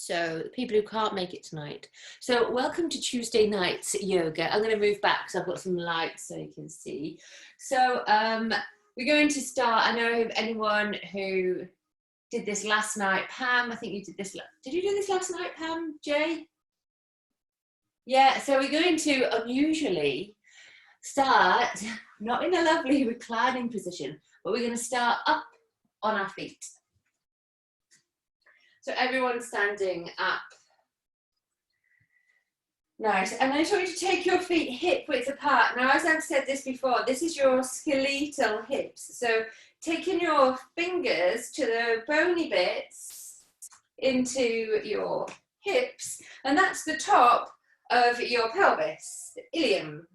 So people who can't make it tonight. So welcome to Tuesday night's yoga. I'm going to move back because I've got some lights so you can see. So we're going to start. I know anyone who did this last night. Pam, I think you did this. Did you do this last night, Pam? Jay? Yeah, so we're going to unusually start, not in a lovely reclining position, but we're going to start up on our feet. So everyone's standing up. Nice. And I just want you to take your feet hip width apart. Now, as I've said this before, this is your skeletal hips. So taking your fingers to the bony bits into your hips, and that's the top of your pelvis, the ilium.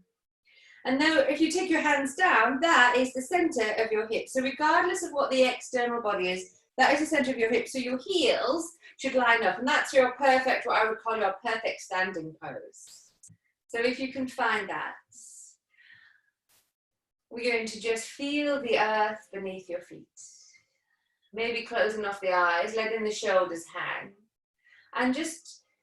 And now if you take your hands down, that is the center of your hips. So regardless of what the external body is, that is the center of your hips. So your heels should line up, and that's your perfect, what I would call your perfect standing pose. So if you can find that, we're going to just feel the earth beneath your feet. Maybe closing off the eyes, letting the shoulders hang. And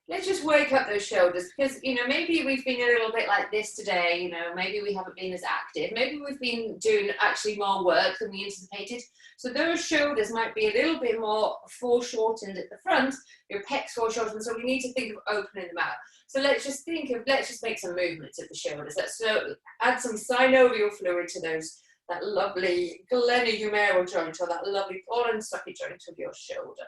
let's just wake up those shoulders, because, you know, maybe we've been a little bit like this today, you know, maybe we haven't been as active, maybe we've been doing actually more work than we anticipated. So those shoulders might be a little bit more foreshortened at the front, your pecs foreshortened, so we need to think of opening them out. So let's just make some movements of the shoulders. Let's add some synovial fluid to that lovely glenohumeral joint, or that lovely ball and socket joint of your shoulder.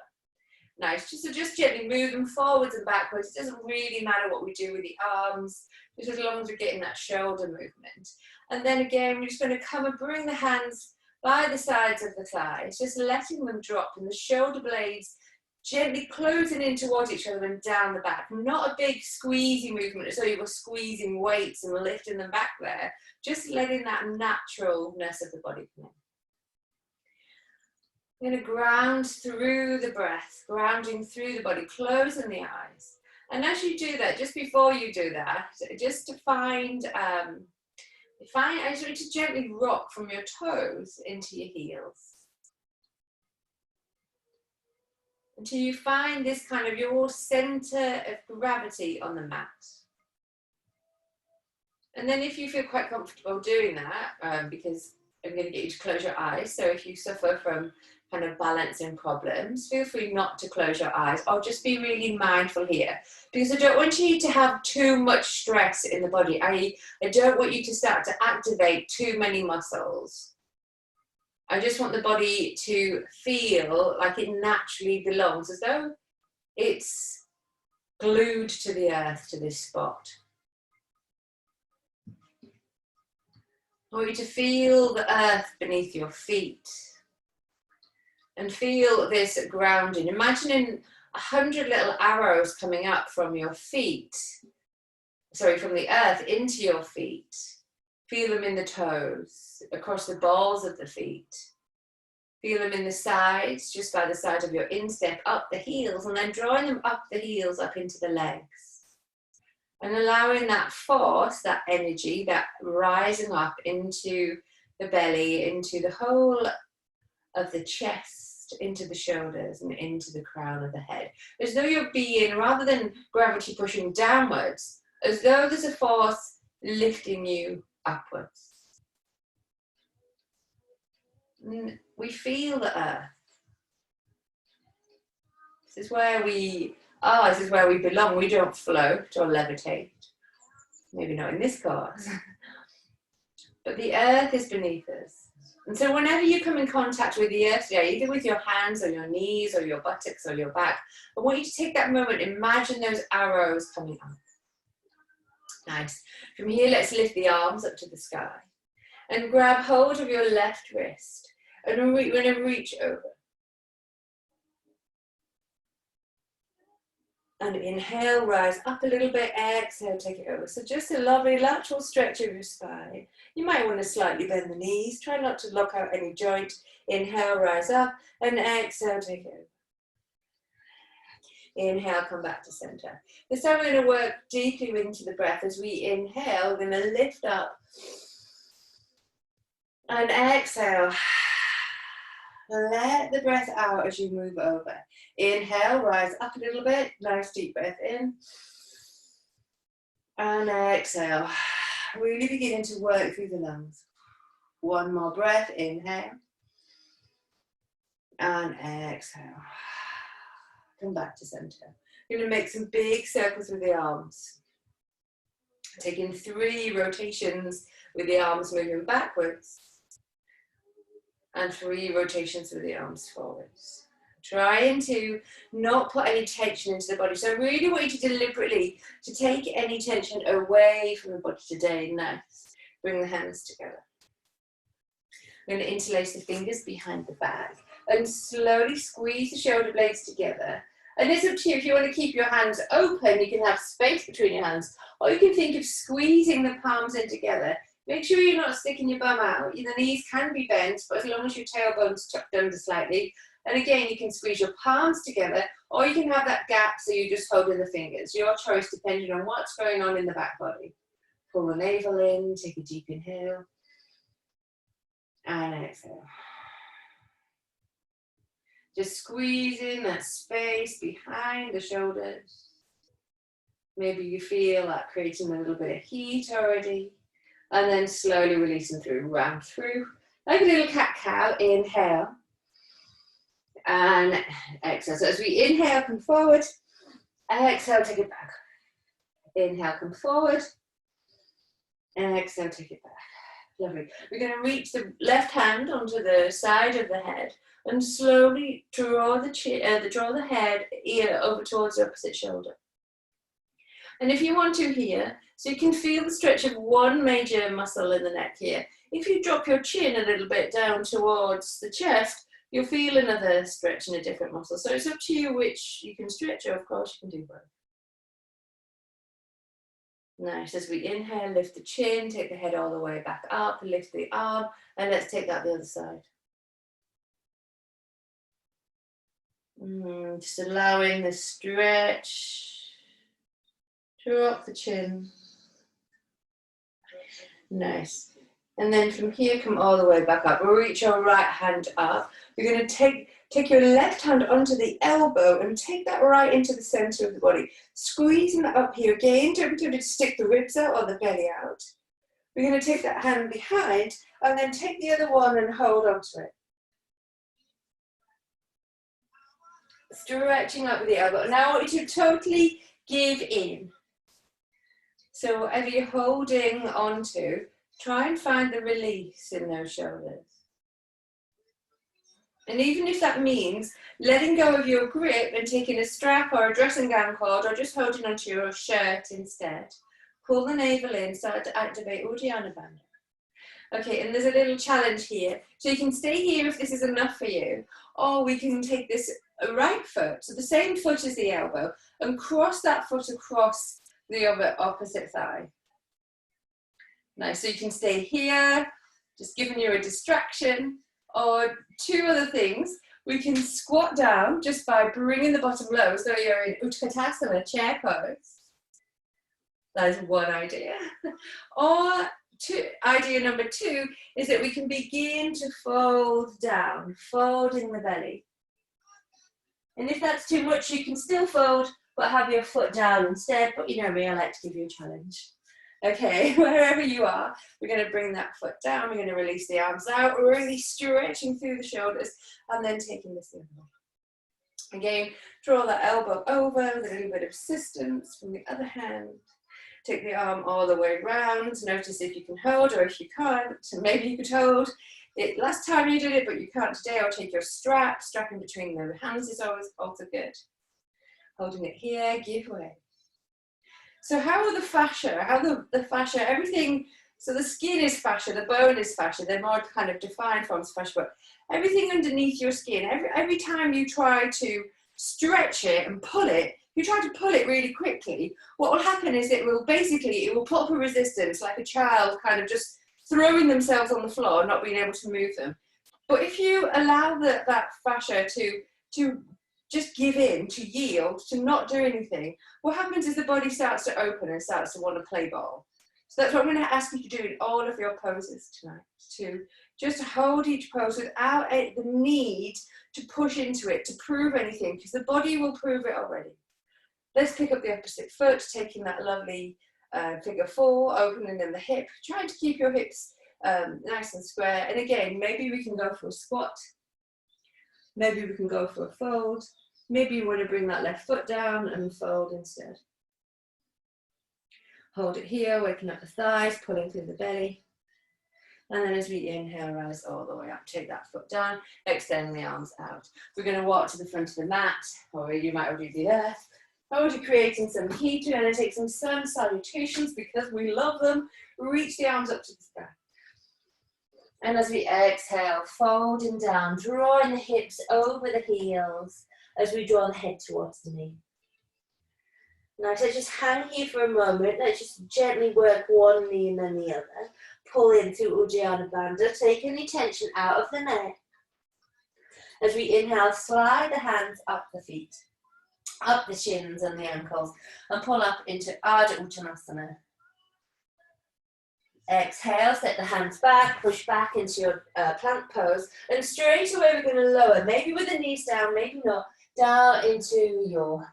Nice, so just gently move them forwards and backwards. It doesn't really matter what we do with the arms, just as long as we're getting that shoulder movement. And then again, we're just going to come and bring the hands by the sides of the thighs, just letting them drop, and the shoulder blades gently closing in towards each other and down the back. Not a big squeezy movement as though you were squeezing weights and lifting them back there, just letting that naturalness of the body come in. We're going to ground through the breath, grounding through the body, closing the eyes. And as you do that, just before you do that, just to I just want you to gently rock from your toes into your heels. Until you find this kind of your center of gravity on the mat. And then if you feel quite comfortable doing that, because I'm going to get you to close your eyes, so if you suffer from kind of balancing problems, feel free not to close your eyes, or just be really mindful here, because I don't want you to have too much stress in the body. I don't want you to start to activate too many muscles. I just want the body to feel like it naturally belongs, as though it's glued to the earth, to this spot. I want you to feel the earth beneath your feet. And feel this grounding. Imagining 100 little arrows coming up from your feet, from the earth into your feet. Feel them in the toes, across the balls of the feet. Feel them in the sides, just by the side of your instep, up the heels, and then drawing them up the heels, up into the legs. And allowing that force, that energy, that rising up into the belly, into the whole of the chest, into the shoulders and into the crown of the head, as though you're being, rather than gravity pushing downwards, as though there's a force lifting you upwards. And we feel the earth. This is where we are, this is where we belong. We don't float or levitate, maybe not in this course, but the earth is beneath us. And so whenever you come in contact with the earth today, either with your hands or your knees or your buttocks or your back, I want you to take that moment, imagine those arrows coming up. Nice. From here, let's lift the arms up to the sky and grab hold of your left wrist and we're going to reach over. And inhale, rise up a little bit, exhale, take it over. So just a lovely lateral stretch of your spine. You might want to slightly bend the knees. Try not to lock out any joint. Inhale, rise up, and exhale, take it over. Inhale, come back to center. This time we're going to work deeply into the breath. As we inhale, we're going to lift up. And exhale. Let the breath out as you move over. Inhale, rise up a little bit. Nice deep breath in. And exhale. Really beginning to work through the lungs. One more breath. Inhale. And exhale. Come back to center. You're going to make some big circles with the arms. Taking 3 rotations with the arms moving backwards. And 3 rotations with the arms forwards. Trying to not put any tension into the body. So I really want you to deliberately to take any tension away from the body today. Nice. Bring the hands together. We're going to interlace the fingers behind the back and slowly squeeze the shoulder blades together. And it's up to you. If you want to keep your hands open, you can have space between your hands, or you can think of squeezing the palms in together. Make sure you're not sticking your bum out. The knees can be bent, but as long as your tailbone's tucked under slightly. And again, you can squeeze your palms together, or you can have that gap so you're just holding the fingers. Your choice depending on what's going on in the back body. Pull the navel in, take a deep inhale. And exhale. Just squeezing that space behind the shoulders. Maybe you feel like creating a little bit of heat already. And then slowly releasing through, round through. Like a little cat-cow, inhale. And exhale. So as we inhale, come forward. Exhale, take it back. Inhale, come forward. And exhale, take it back. Lovely. We're going to reach the left hand onto the side of the head and slowly draw the head ear over towards the opposite shoulder. And if you want to here, so you can feel the stretch of one major muscle in the neck here. If you drop your chin a little bit down towards the chest, you'll feel another stretch in a different muscle. So it's up to you which you can stretch, or of course you can do both. Nice. As we inhale, lift the chin, take the head all the way back up, lift the arm, and let's take that the other side. Just allowing the stretch. Drop the chin. Nice. And then from here, come all the way back up. We'll reach our right hand up. You're going to take your left hand onto the elbow and take that right into the center of the body. Squeezing that up here. Again, don't be tempted to stick the ribs out or the belly out. We're going to take that hand behind and then take the other one and hold onto it. Stretching up with the elbow. Now I want you to totally give in. So whatever you're holding onto, try and find the release in those shoulders. And even if that means letting go of your grip and taking a strap or a dressing gown cord or just holding onto your shirt instead, pull the navel in, start to activate Uddiyana Bandha. Okay, and there's a little challenge here. So you can stay here if this is enough for you, or we can take this right foot, so the same foot as the elbow, and cross that foot across the other opposite thigh. Nice, so you can stay here, just giving you a distraction, or 2 other things. We can squat down just by bringing the bottom low, so you're in Utkatasana, chair pose. That is one idea. Or idea number 2 is that we can begin to fold down, folding the belly. And if that's too much, you can still fold, but have your foot down instead. But you know me, I like to give you a challenge. Okay, wherever you are, we're going to bring that foot down. We're going to release the arms out, really stretching through the shoulders, and then taking this the other way. Again, draw that elbow over with a little bit of assistance from the other hand. Take the arm all the way around. Notice if you can hold, or if you can't, maybe you could hold it last time you did it, but you can't today, or take your strap in between the hands is always also good. Holding it here, give way. So how are the fascia, the fascia, everything, so the skin is fascia, the bone is fascia, they're more kind of defined forms of fascia, but everything underneath your skin, every time you try to stretch it and pull it, you try to pull it really quickly, what will happen is it will put up a resistance, like a child kind of just throwing themselves on the floor, not being able to move them. But if you allow that fascia to just give in, to yield, to not do anything, what happens is the body starts to open and starts to want to play ball. So that's what I'm going to ask you to do in all of your poses tonight, to Just to hold each pose without the need to push into it, to prove anything, because the body will prove it already. Let's pick up the opposite foot, taking that lovely figure 4, opening in the hip, trying to keep your hips nice and square. And again, maybe we can go for a squat. Maybe we can go for a fold. Maybe you want to bring that left foot down and fold instead. Hold it here, waking up the thighs, pulling through the belly. And then as we inhale, rise all the way up. Take that foot down, extend the arms out. We're going to walk to the front of the mat, or you might already do the earth. Already creating some heat. We're going to take some sun salutations because we love them. Reach the arms up to the sky. And as we exhale, folding down, drawing the hips over the heels as we draw the head towards the knee. Now, so just hang here for a moment. Let's just gently work one knee and then the other. Pull in through Uddiyana Bandha, take any tension out of the neck. As we inhale, slide the hands up the feet, up the shins and the ankles, and pull up into Ardha Uttanasana. Exhale, set the hands back, push back into your plank pose, and straight away we're going to lower, maybe with the knees down, maybe not, down into your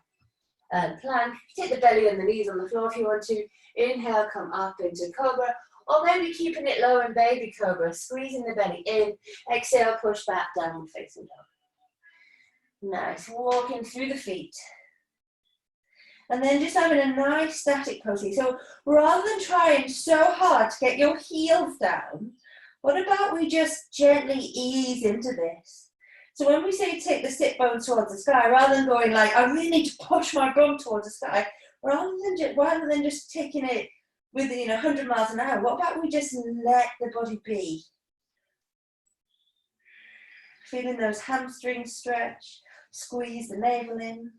plank. Take the belly and the knees on the floor if you want to. Inhale, come up into Cobra, or maybe keeping it low in Baby Cobra, squeezing the belly in. Exhale, push back, downward facing dog. Nice, walking through the feet. And then just having a nice static pose here. So rather than trying so hard to get your heels down, what about we just gently ease into this? So when we say take the sit bone towards the sky, rather than going like, I really need to push my bum towards the sky, rather than just taking it with 100 miles an hour, what about we just let the body be? Feeling those hamstrings stretch, squeeze the navel in.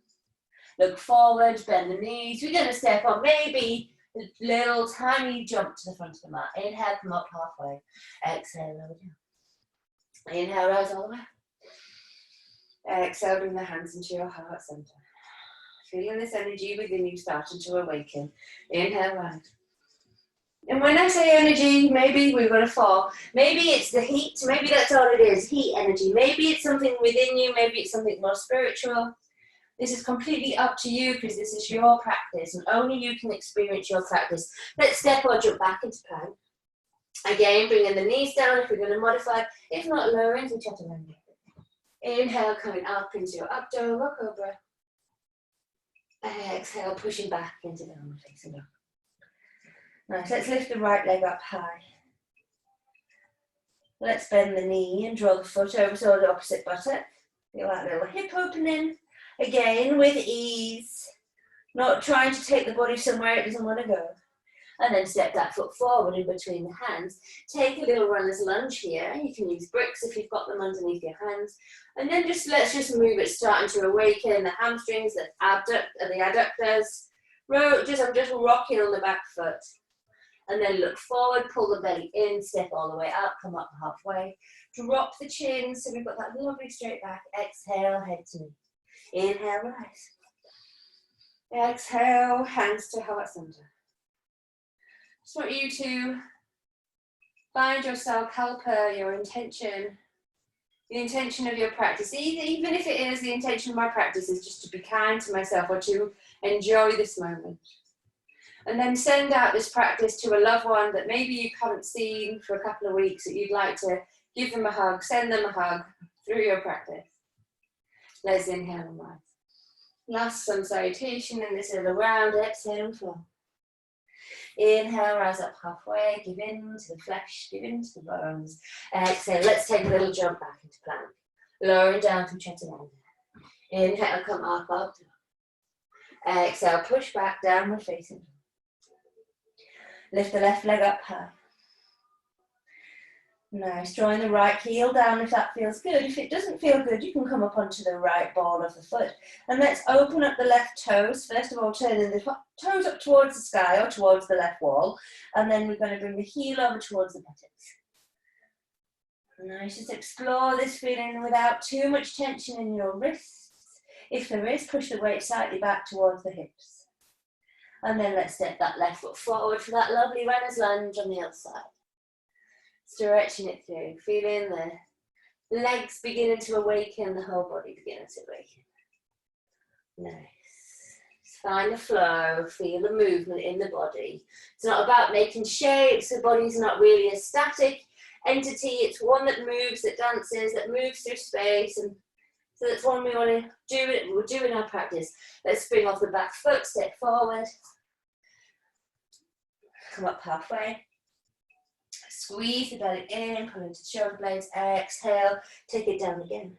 Look forward, bend the knees. We're going to step on maybe a little tiny jump to the front of the mat. Inhale, come up halfway. Exhale, lower down. Inhale, rise all the way. Exhale, bring the hands into your heart center. Feeling this energy within you starting to awaken. Inhale, rise. And when I say energy, maybe we're going to fall. Maybe it's the heat. Maybe that's all it is, heat energy. Maybe it's something within you. Maybe it's something more spiritual. This is completely up to you because this is your practice and only you can experience your practice. Let's step or jump back into plank. Again, bringing the knees down if we're going to modify. If not, lower into Chaturanga. Inhale, coming up into your up dog or cobra. Exhale, pushing back into downward facing dog. Nice, let's lift the right leg up high. Let's bend the knee and draw the foot over to the opposite buttock. Feel that little hip opening. Again, with ease, not trying to take the body somewhere it doesn't want to go. And then step that foot forward in between the hands. Take a little runner's lunge here. You can use bricks if you've got them underneath your hands. And then let's just move it, starting to awaken the hamstrings, the adductors. I'm just rocking on the back foot. And then look forward, pull the belly in, step all the way up, come up halfway. Drop the chin, so we've got that lovely straight back. Exhale, head to knee. Inhale, rise. Exhale, hands to heart center. Just want you to find your Sankalpa, your intention, the intention of your practice. Even if it is the intention of my practice is just to be kind to myself or to enjoy this moment. And then send out this practice to a loved one that maybe you haven't seen for a couple of weeks that you'd like to give them a hug, send them a hug through your practice. Let's inhale and rise. Last sun salutation in this little round. Exhale and fall. Inhale, rise up halfway. Give in to the flesh, give in to the bones. Exhale, let's take a little jump back into plank. Lowering down from Chaturanga. Inhale, come up, up, down. Exhale, push back, downward facing. Lift the left leg up high. Nice, drawing the right heel down if that feels good. If it doesn't feel good, you can come up onto the right ball of the foot. And let's open up the left toes. First of all, turning the toes up towards the sky or towards the left wall. And then we're going to bring the heel over towards the buttocks. Nice, just explore this feeling without too much tension in your wrists. If there is, push the weight slightly back towards the hips. And then let's step that left foot forward for that lovely runner's lunge on the other side. Stretching it through, feeling the legs beginning to awaken, the whole body beginning to awaken. Nice. Just find the flow, feel the movement in the body. It's not about making shapes, the body's not really a static entity, it's one that moves, that dances, that moves through space, and so that's one we want to do it, we'll do in our practice. Let's spring off the back foot, step forward, come up halfway, squeeze the belly in, pull into the shoulder blades, exhale, take it down again.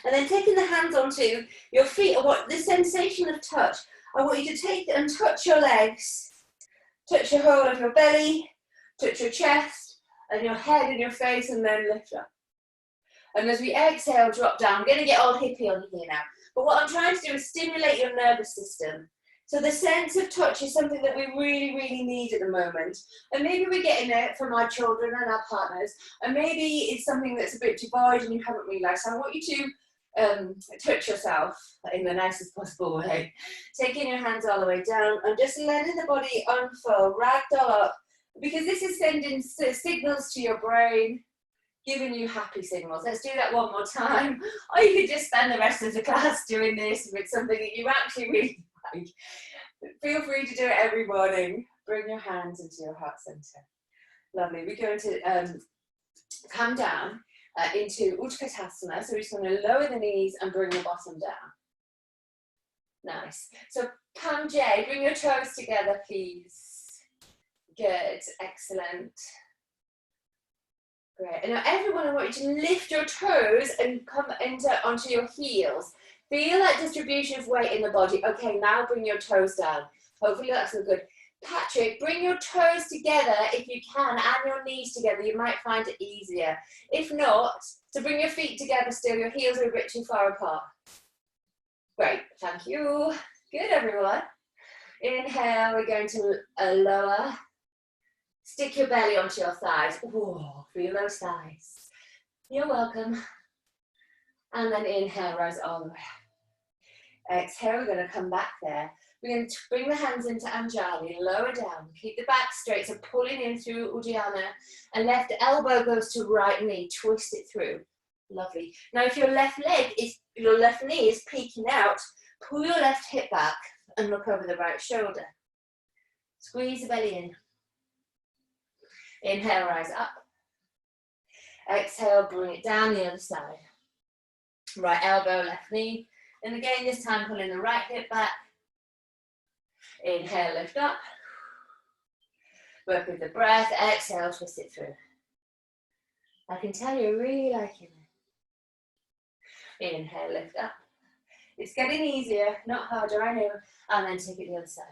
And then taking the hands onto your feet, I want the sensation of touch. I want you to take and touch your legs, touch your whole of your belly, touch your chest and your head and your face, and then lift up. And as we exhale, drop down. I'm going to get all hippie on here now. But what I'm trying to do is stimulate your nervous system. So the sense of touch is something that we really, really need at the moment. And maybe we're getting it from our children and our partners. And maybe it's something that's a bit devoid and you haven't realised. So I want you to touch yourself in the nicest possible way. Taking your hands all the way down and just letting the body unfold, ragdoll up. Because this is sending signals to your brain, giving you happy signals. Let's do that one more time. Or you could just spend the rest of the class doing this if it's something that you actually really like. Feel free to do it every morning. Bring your hands into your heart center. Lovely. We're going to come down into Utkatasana. So we're just going to lower the knees and bring the bottom down. Nice. So Palm J, bring your toes together, please. Good. Excellent. Great. And now everyone, I want you to lift your toes and come onto your heels. Feel that distribution of weight in the body. Okay, now bring your toes down. Hopefully that's all good. Patrick, bring your toes together if you can, and your knees together. You might find it easier. If not, to bring your feet together still. Your heels are a bit too far apart. Great, thank you. Good, everyone. Inhale, we're going to lower. Stick your belly onto your thighs. Whoa, feel those thighs. You're welcome. And then inhale, rise all the way up. Exhale, we're going to come back there. We're going to bring the hands into Anjali, lower down. Keep the back straight, so pulling in through Uddiyana. And left elbow goes to right knee, twist it through. Lovely. Now if your left knee is peeking out, pull your left hip back and look over the right shoulder. Squeeze the belly in. Inhale, rise up. Exhale, bring it down the other side. Right elbow, left knee. And again, this time pulling the right hip back. Inhale, lift up. Work with the breath. Exhale, twist it through. I can tell you're really liking it. Inhale, lift up. It's getting easier, not harder, I know. And then take it the other side.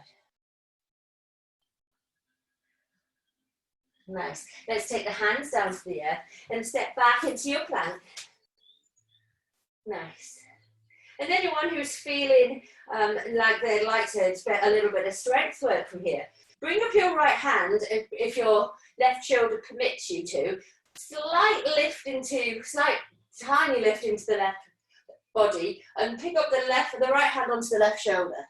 Nice. Let's take the hands down to the earth and step back into your plank. Nice. And anyone who's feeling like they'd like to get a little bit of strength work from here, bring up your right hand if your left shoulder permits you to. Slight tiny lift into the left body and pick up the right hand onto the left shoulder.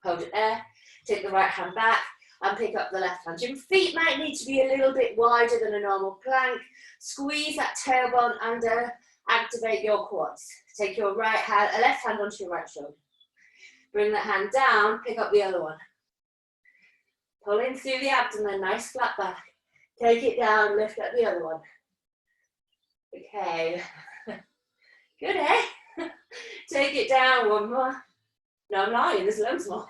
Hold it there. Take the right hand back and pick up the left hand. Your feet might need to be a little bit wider than a normal plank. Squeeze that tailbone under. Activate your quads. Take your left hand onto your right shoulder. Bring that hand down, pick up the other one. Pull in through the abdomen, nice flat back. Take it down, lift up the other one. Okay. Good, eh? Take it down, one more. No, I'm lying, there's loads more.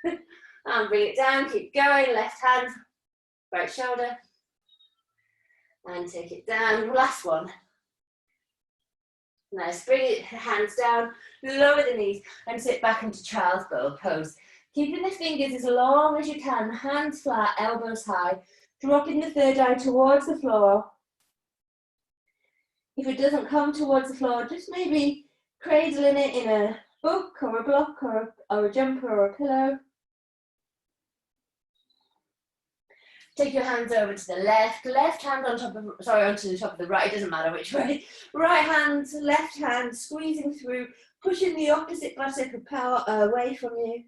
And bring it down, keep going, left hand, right shoulder. And take it down, last one. Nice, bring it, hands down, lower the knees and sit back into child's pose. Keeping the fingers as long as you can, hands flat, elbows high, dropping the third eye towards the floor. If it doesn't come towards the floor, just maybe cradling it in a book or a block or a jumper or a pillow. Take your hands over to the left hand onto the top of the right, it doesn't matter which way. Right hand, left hand, squeezing through, pushing the opposite buttock away from you.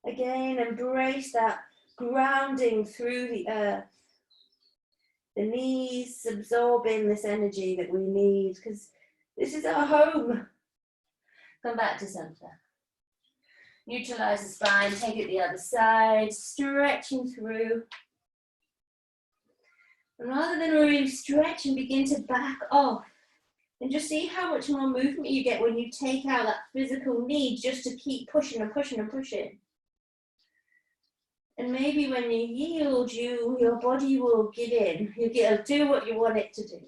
Again, embrace that grounding through the earth. The knees absorbing this energy that we need, because this is our home. Come back to center. Neutralize the spine, take it the other side, stretching through. And rather than really stretch and begin to back off, and just see how much more movement you get when you take out that physical need just to keep pushing and pushing and pushing. And maybe when you yield, your body will give in. You'll do what you want it to do.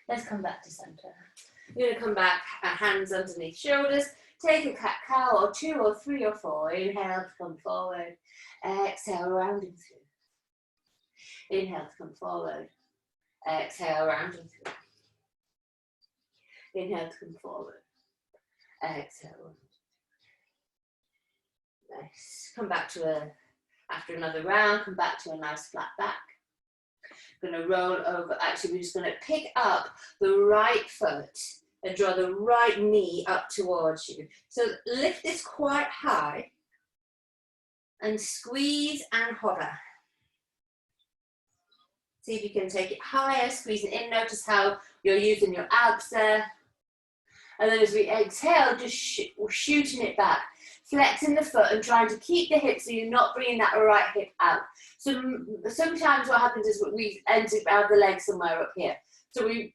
Let's come back to center. You're going to come back, hands underneath shoulders. Take a cat-cow or 2 or 3 or 4. Inhale to come forward. Exhale, rounding through. Inhale to come forward. Exhale, rounding through. Inhale to come forward. Exhale. Nice. Come back to after another round, come back to a nice flat back. Going to roll over. Actually, we're just going to pick up the right foot and draw the right knee up towards you. So lift this quite high and squeeze and hover. See if you can take it higher, squeeze it in. Notice how you're using your abs there. And then as we exhale, just shooting it back. Flexing the foot and trying to keep the hip so you're not bringing that right hip out. So sometimes what happens is we end up have the leg somewhere up here. So we're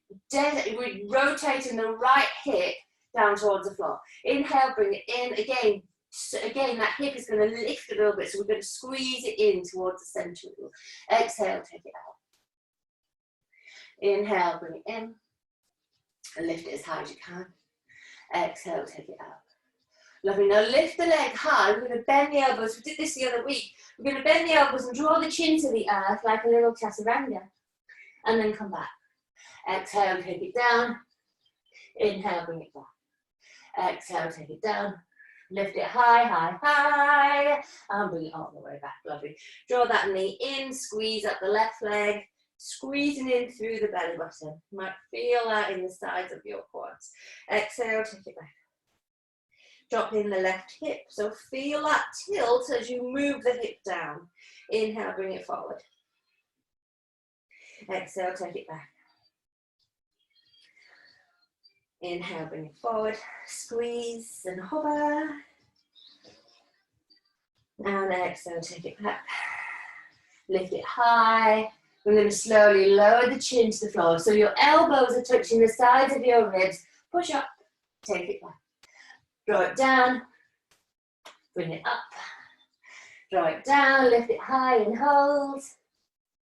rotating the right hip down towards the floor. Inhale, bring it in. Again, that hip is going to lift a little bit, so we're going to squeeze it in towards the center. Exhale, take it out. Inhale, bring it in. And lift it as high as you can. Exhale, take it out. Lovely. Now lift the leg high. We're going to bend the elbows. We did this the other week. We're going to bend the elbows and draw the chin to the earth like a little chaturanga. And then come back. Exhale, take it down. Inhale, bring it back. Exhale, take it down. Lift it high, high, high. And bring it all the way back. Lovely. Draw that knee in. Squeeze up the left leg. Squeezing in through the belly button. You might feel that in the sides of your quads. Exhale, take it back. Drop in the left hip. So feel that tilt as you move the hip down. Inhale, bring it forward. Exhale, take it back. Inhale, bring it forward. Squeeze and hover. And exhale, take it back. Lift it high. We're going to slowly lower the chin to the floor. So your elbows are touching the sides of your ribs. Push up, take it back. Draw it down, bring it up. Draw it down, lift it high and hold.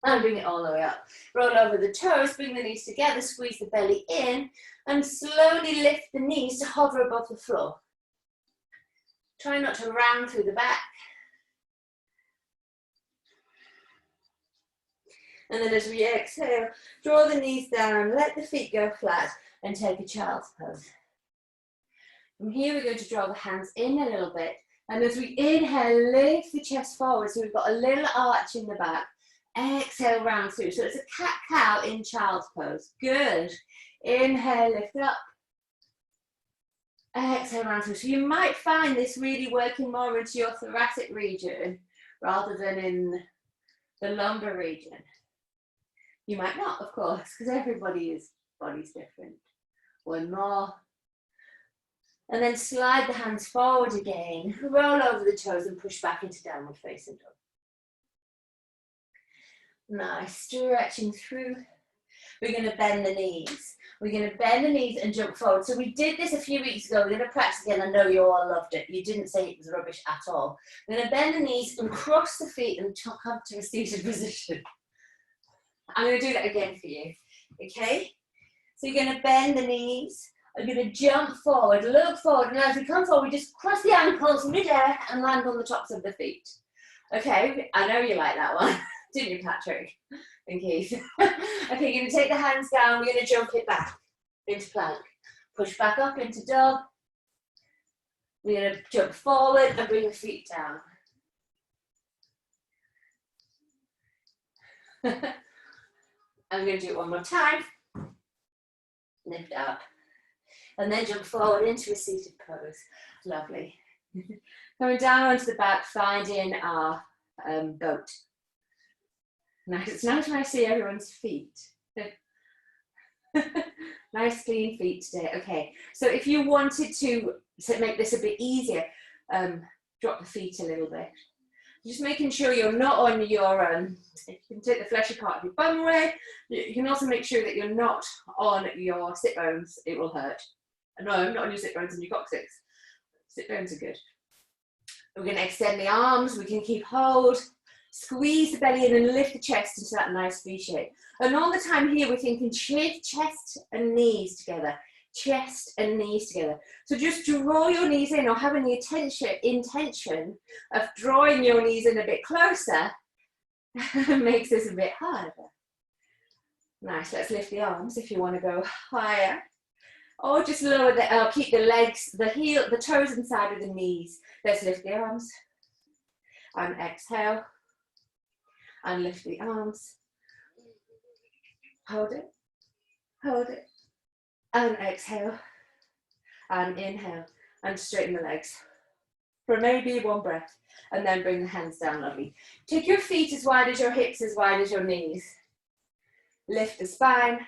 And bring it all the way up. Roll over the toes, bring the knees together, squeeze the belly in, and slowly lift the knees to hover above the floor. Try not to ram through the back. And then as we exhale, draw the knees down, let the feet go flat, and take a child's pose. From here, we're going to draw the hands in a little bit. And as we inhale, lift the chest forward. So we've got a little arch in the back. Exhale, round through. So it's a cat-cow in child's pose. Good. Inhale, lift up. Exhale, round through. So you might find this really working more into your thoracic region rather than in the lumbar region. You might not, of course, because everybody's body's different. One more. And then slide the hands forward again. Roll over the toes and push back into downward facing dog. Nice, stretching through. We're going to bend the knees. We're going to bend the knees and jump forward. So we did this a few weeks ago. We're going to practice again. I know you all loved it. You didn't say it was rubbish at all. We're going to bend the knees and cross the feet and come to a seated position. I'm going to do that again for you. Okay? So you're going to bend the knees. I'm going to jump forward, look forward, and as we come forward, we just cross the ankles mid-air and land on the tops of the feet. Okay, I know you like that one, didn't you, Patrick and Keith? Okay, you're going to take the hands down, we're going to jump it back into plank. Push back up into dog. We're going to jump forward and bring the feet down. I'm going to do it one more time. Lift up. And then jump forward into a seated pose. Lovely. Coming down onto the back, finding our boat. Nice. It's nice when I see everyone's feet. Nice clean feet today. Okay, so if you wanted to make this a bit easier, drop the feet a little bit. Just making sure you're not on your, you can take the fleshy part of your bum away. You can also make sure that you're not on your sit bones. It will hurt. No, not on your sit bones and your coccyx. Sit bones are good. We're going to extend the arms. We can keep hold. Squeeze the belly in and lift the chest into that nice V shape. And all the time here, we're thinking chest and knees together. Chest and knees together. So just draw your knees in, or having the intention of drawing your knees in a bit closer makes this a bit harder. Nice, let's lift the arms if you want to go higher. Or just lower the, keep the legs, the toes inside of the knees. Let's lift the arms. And exhale. And lift the arms. Hold it. Hold it. And exhale. And inhale. And straighten the legs. For maybe one breath. And then bring the hands down, lovely. Take your feet as wide as your hips, as wide as your knees. Lift the spine.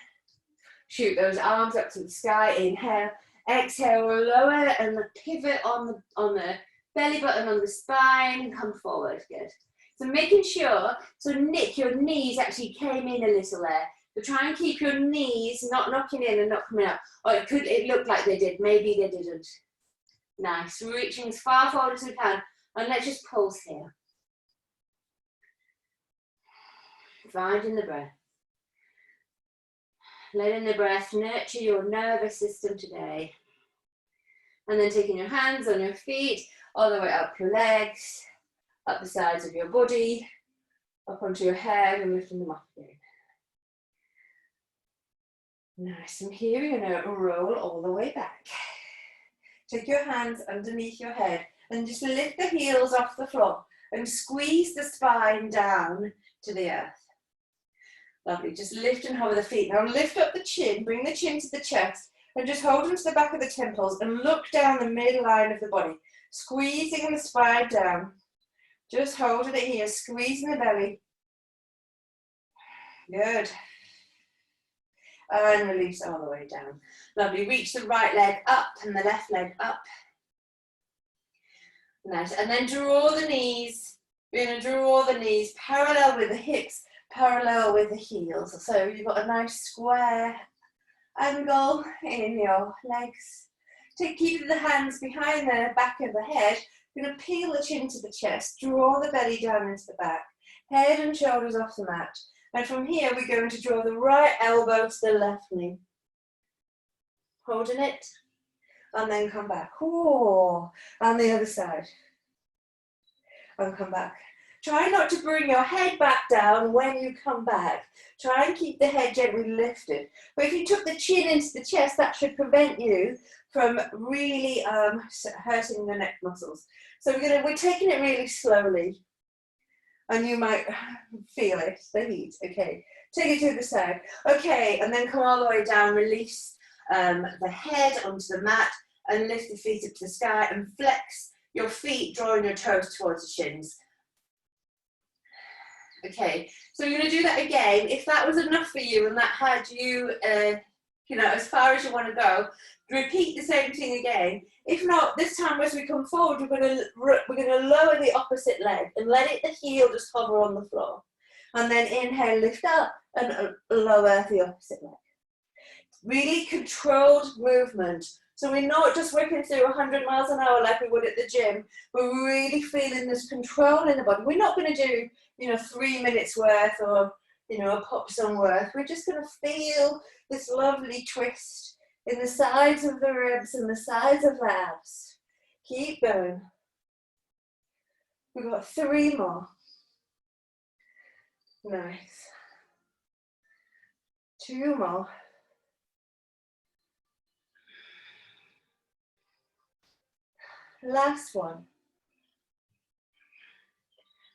Shoot those arms up to the sky. Inhale. Exhale, lower and pivot on the belly button, on the spine. Come forward. Good. So making sure, so Nick, your knees actually came in a little there. So try and keep your knees not knocking in and not coming up. Or it looked like they did, maybe they didn't. Nice, reaching as far forward as we can. And let's just pulse here. Finding the breath. Letting the breath nurture your nervous system today. And then taking your hands on your feet, all the way up your legs, up the sides of your body, up onto your head, and lifting them up again. Nice, and here you're going to roll all the way back. Take your hands underneath your head and just lift the heels off the floor and squeeze the spine down to the earth. Lovely, just lift and hover the feet. Now lift up the chin, bring the chin to the chest and just hold them to the back of the temples and look down the midline of the body, squeezing the spine down. Just holding it here, squeezing the belly. Good. And release all the way down. Lovely, reach the right leg up and the left leg up. Nice, and then draw the knees. We're going to draw the knees parallel with the hips, parallel with the heels. So you've got a nice square angle in your legs. Keep the hands behind the back of the head. We're going to peel the chin to the chest, draw the belly down into the back, head and shoulders off the mat. And from here, we're going to draw the right elbow to the left knee. Holding it, and then come back. Ooh, and the other side. And come back. Try not to bring your head back down when you come back. Try and keep the head gently lifted. But if you took the chin into the chest, that should prevent you from really hurting the neck muscles. So we're taking it really slowly. And you might feel it, the heat. Okay, take it to the side. Okay, and then come all the way down, release the head onto the mat and lift the feet up to the sky and flex your feet, drawing your toes towards the shins. Okay, so you're going to do that again. If that was enough for you and that had you, as far as you want to go, repeat the same thing again. If not, this time as we come forward, we're going to lower the opposite leg and let the heel just hover on the floor. And then inhale, lift up and lower the opposite leg. Really controlled movement. So we're not just working through 100 miles an hour like we would at the gym. We're really feeling this control in the body. We're not going to do, 3 minutes worth or, a pop song worth. We're just going to feel this lovely twist in the sides of the ribs and the sides of the abs. Keep going. We've got 3 more. Nice. 2 more. Last one.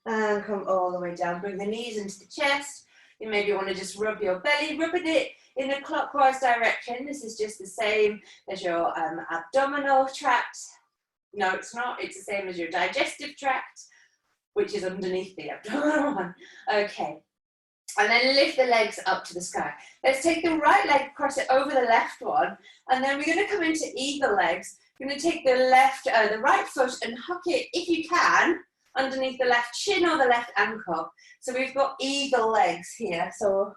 And come all the way down. Bring the knees into the chest. You maybe want to just rub your belly, rubbing it in a clockwise direction. This is just the same as your abdominal tract. No, it's not. It's the same as your digestive tract, which is underneath the abdominal one. Okay. And then lift the legs up to the sky. Let's take the right leg, cross it over the left one, and then we're going to come into eagle legs. We're going to take the right foot and hook it, if you can, underneath the left shin or the left ankle. So we've got eagle legs here. So,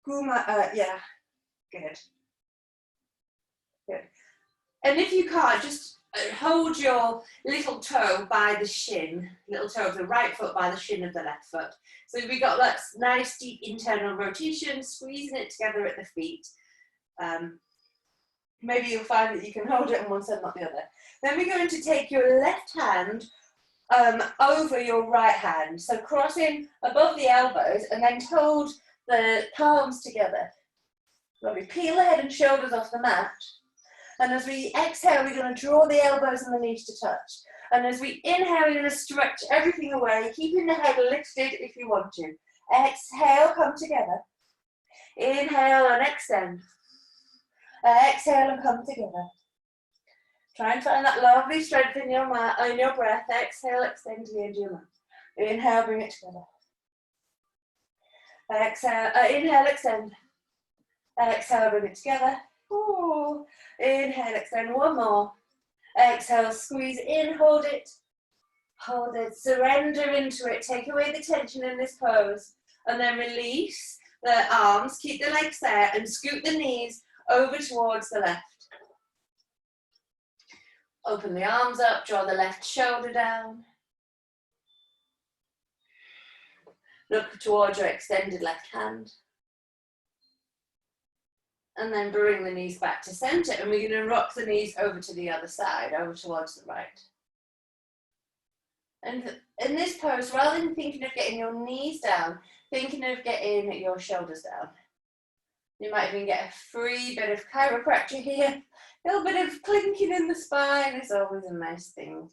yeah, good. Good. And if you can't, just hold your little toe by the shin, little toe of the right foot by the shin of the left foot. So we've got that nice deep internal rotation, squeezing it together at the feet. Maybe you'll find that you can hold it on one side, not the other. Then we're going to take your left hand over your right hand. So crossing above the elbows and then hold the palms together. When we peel the head and shoulders off the mat. And as we exhale, we're going to draw the elbows and the knees to touch. And as we inhale, we're going to stretch everything away, keeping the head lifted if you want to. Exhale, come together. Inhale and extend. Exhale and come together. Try and find that lovely strength in your mat, in your breath. Exhale, extend to the end of your mat. Inhale, bring it together. Exhale, inhale, extend. Exhale, bring it together. Ooh. Inhale, extend, one more. Exhale, squeeze in, hold it, surrender into it, take away the tension in this pose, and then release the arms, keep the legs there, and scoot the knees over towards the left. Open the arms up, draw the left shoulder down. Look towards your extended left hand. And then bring the knees back to center, and we're going to rock the knees over to the other side, over towards the right. And in this pose, rather than thinking of getting your knees down, thinking of getting your shoulders down. You might even get a free bit of chiropractor here. A little bit of clinking in the spine is always a nice thing.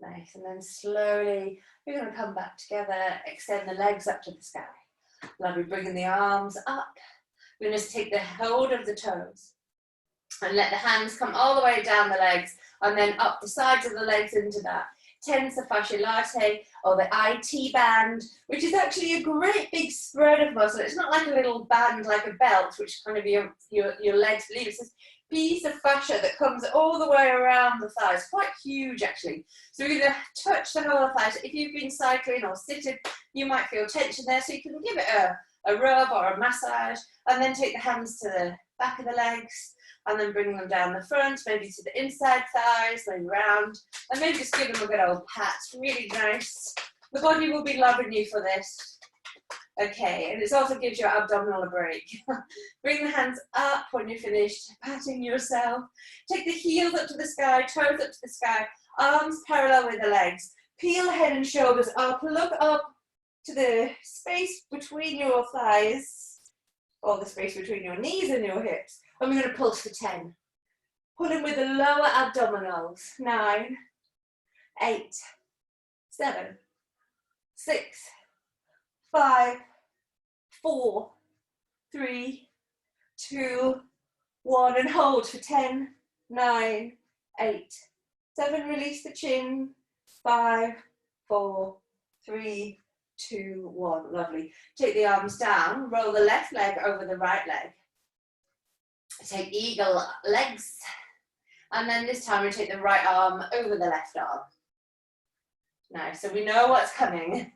Nice, and then slowly, we're going to come back together, extend the legs up to the sky. Lovely, bringing the arms up. We're going to take the hold of the toes and let the hands come all the way down the legs and then up the sides of the legs into that tensor fasciae latae, or the IT band, which is actually a great big spread of muscle. It's not like a little band, like a belt, which kind of your legs leave. It's this piece of fascia that comes all the way around the thighs, quite huge actually. So we're going to touch the whole of the thighs. If you've been cycling or sitting, you might feel tension there, so you can give it a rub or a massage, and then take the hands to the back of the legs, and then bring them down the front, maybe to the inside thighs, then round, and maybe just give them a good old pat. Really nice. The body will be loving you for this. Okay, and it also gives your abdominal a break. Bring the hands up when you're finished, patting yourself. Take the heels up to the sky, toes up to the sky, arms parallel with the legs. Peel the head and shoulders up, look up to the space between your thighs, or the space between your knees and your hips. And we're going to pulse for 10. Pull in with the lower abdominals. 9, 8, 7, 6, 5, 4, 3, 2, 1. And hold for 10, 9, 8, 7. Release the chin. 5, 4, 3, 2, 1. Lovely. Take the arms down. Roll the left leg over the right leg. Take eagle legs, and then this time we take the right arm over the left arm. Nice, so we know what's coming.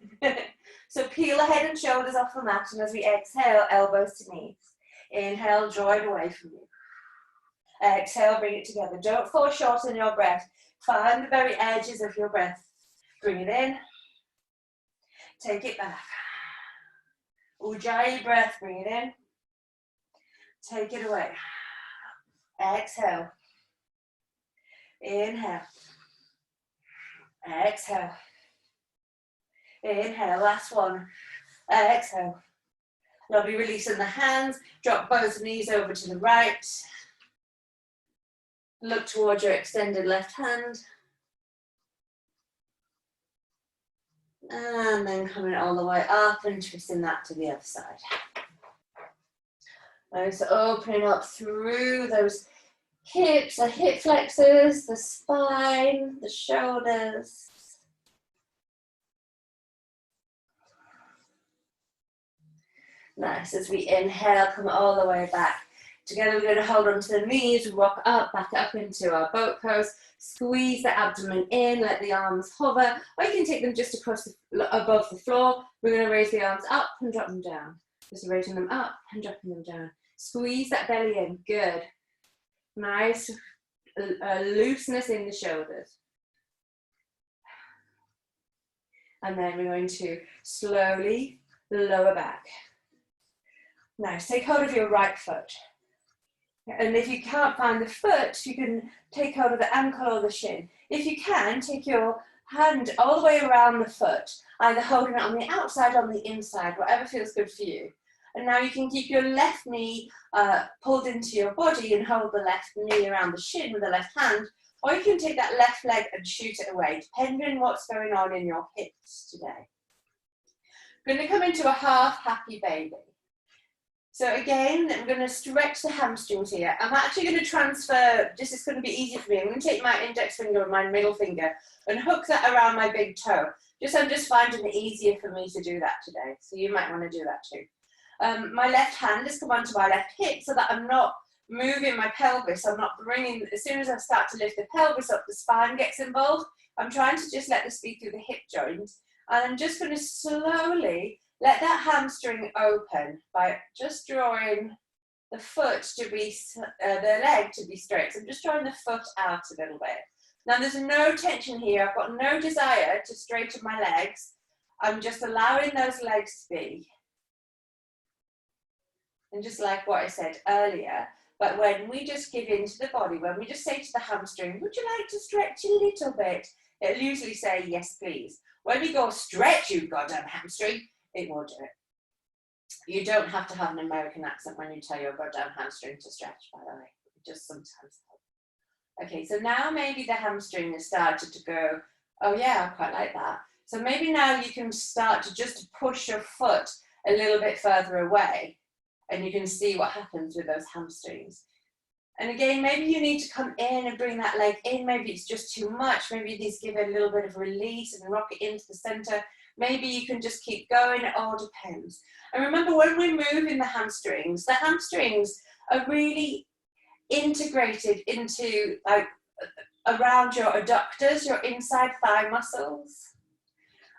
So peel the head and shoulders off the mat, and as we exhale, elbows to knees. Inhale, draw it away from you. Exhale, bring it together. Don't fall short on your breath. Find the very edges of your breath. Bring it in. Take it back. Ujjayi breath, bring it in. Take it away. Exhale. Inhale. Exhale. Inhale. Last one. Exhale. Lovely. Releasing the hands. Drop both knees over to the right. Look towards your extended left hand. And then coming all the way up and twisting that to the other side. Right, so opening up through those hips, the hip flexors, the spine, the shoulders. Nice. As we inhale, come all the way back. Together we're going to hold on to the knees, rock up, back up into our boat pose. Squeeze the abdomen in, let the arms hover, or you can take them just across above the floor. We're going to raise the arms up and drop them down. Just raising them up and dropping them down. Squeeze that belly in, good. Nice looseness in the shoulders. And then we're going to slowly lower back. Nice, take hold of your right foot. And if you can't find the foot, you can take hold of the ankle or the shin. If you can, take your hand all the way around the foot, either holding it on the outside or on the inside, whatever feels good for you. And now you can keep your left knee pulled into your body and hold the left knee around the shin with the left hand, or you can take that left leg and shoot it away, depending on what's going on in your hips today. We're going to come into a half happy baby. So again, we're going to stretch the hamstrings here. I'm actually going to transfer, this is going to be easy for me. I'm going to take my index finger and my middle finger and hook that around my big toe. I'm just finding it easier for me to do that today. So you might want to do that too. My left hand has come onto my left hip so that I'm not moving my pelvis. I'm not bringing, as soon as I start to lift the pelvis up, the spine gets involved. I'm trying to just let this be through the hip joint. And I'm just going to slowly let that hamstring open by just drawing the foot to be, the leg to be straight. So I'm just drawing the foot out a little bit. Now there's no tension here. I've got no desire to straighten my legs. I'm just allowing those legs to be. And just like what I said earlier, but when we just give in to the body, when we just say to the hamstring, would you like to stretch a little bit? It'll usually say, yes, please. When we go, stretch, you goddamn hamstring, it will do it. You don't have to have an American accent when you tell your goddamn hamstring to stretch, by the way. It just sometimes helps. Okay, so now maybe the hamstring has started to go, oh yeah, I quite like that. So maybe now you can start to just push your foot a little bit further away, and you can see what happens with those hamstrings. And again, maybe you need to come in and bring that leg in. Maybe it's just too much. Maybe you need to give it a little bit of release and rock it into the center. Maybe you can just keep going. It all depends. And remember, when we move in the hamstrings are really integrated into, like, around your adductors, your inside thigh muscles,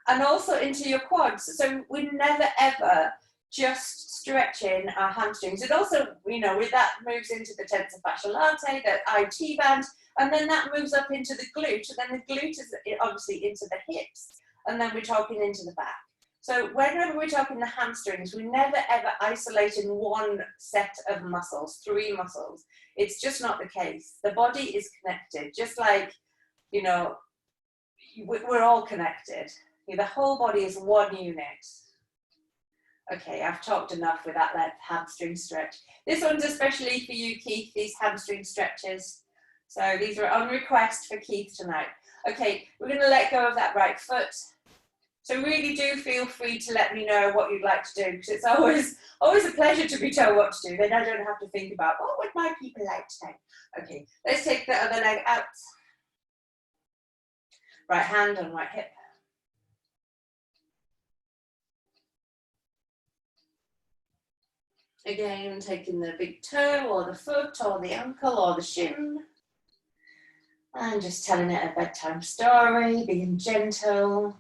and also into your quads. So we never ever just stretching our hamstrings. It also, you know, with that moves into the tensor fasciae latae, the IT band, and then that moves up into the glute, and then the glute is obviously into the hips, and then we're talking into the back. So whenever we're talking the hamstrings, we never ever isolate in one set of muscles, 3 muscles. It's just not the case. The body is connected, just like, you know, we're all connected. The whole body is one unit. Okay, I've talked enough with that left hamstring stretch. This one's especially for you, Keith, these hamstring stretches. So these are on request for Keith tonight. Okay, we're going to let go of that right foot. So really do feel free to let me know what you'd like to do, because it's always a pleasure to be told what to do. Then I don't have to think about, what would my people like today? Okay, let's take the other leg out. Right hand on right hip. Again, taking the big toe or the foot or the ankle or the shin. And just telling it a bedtime story, being gentle.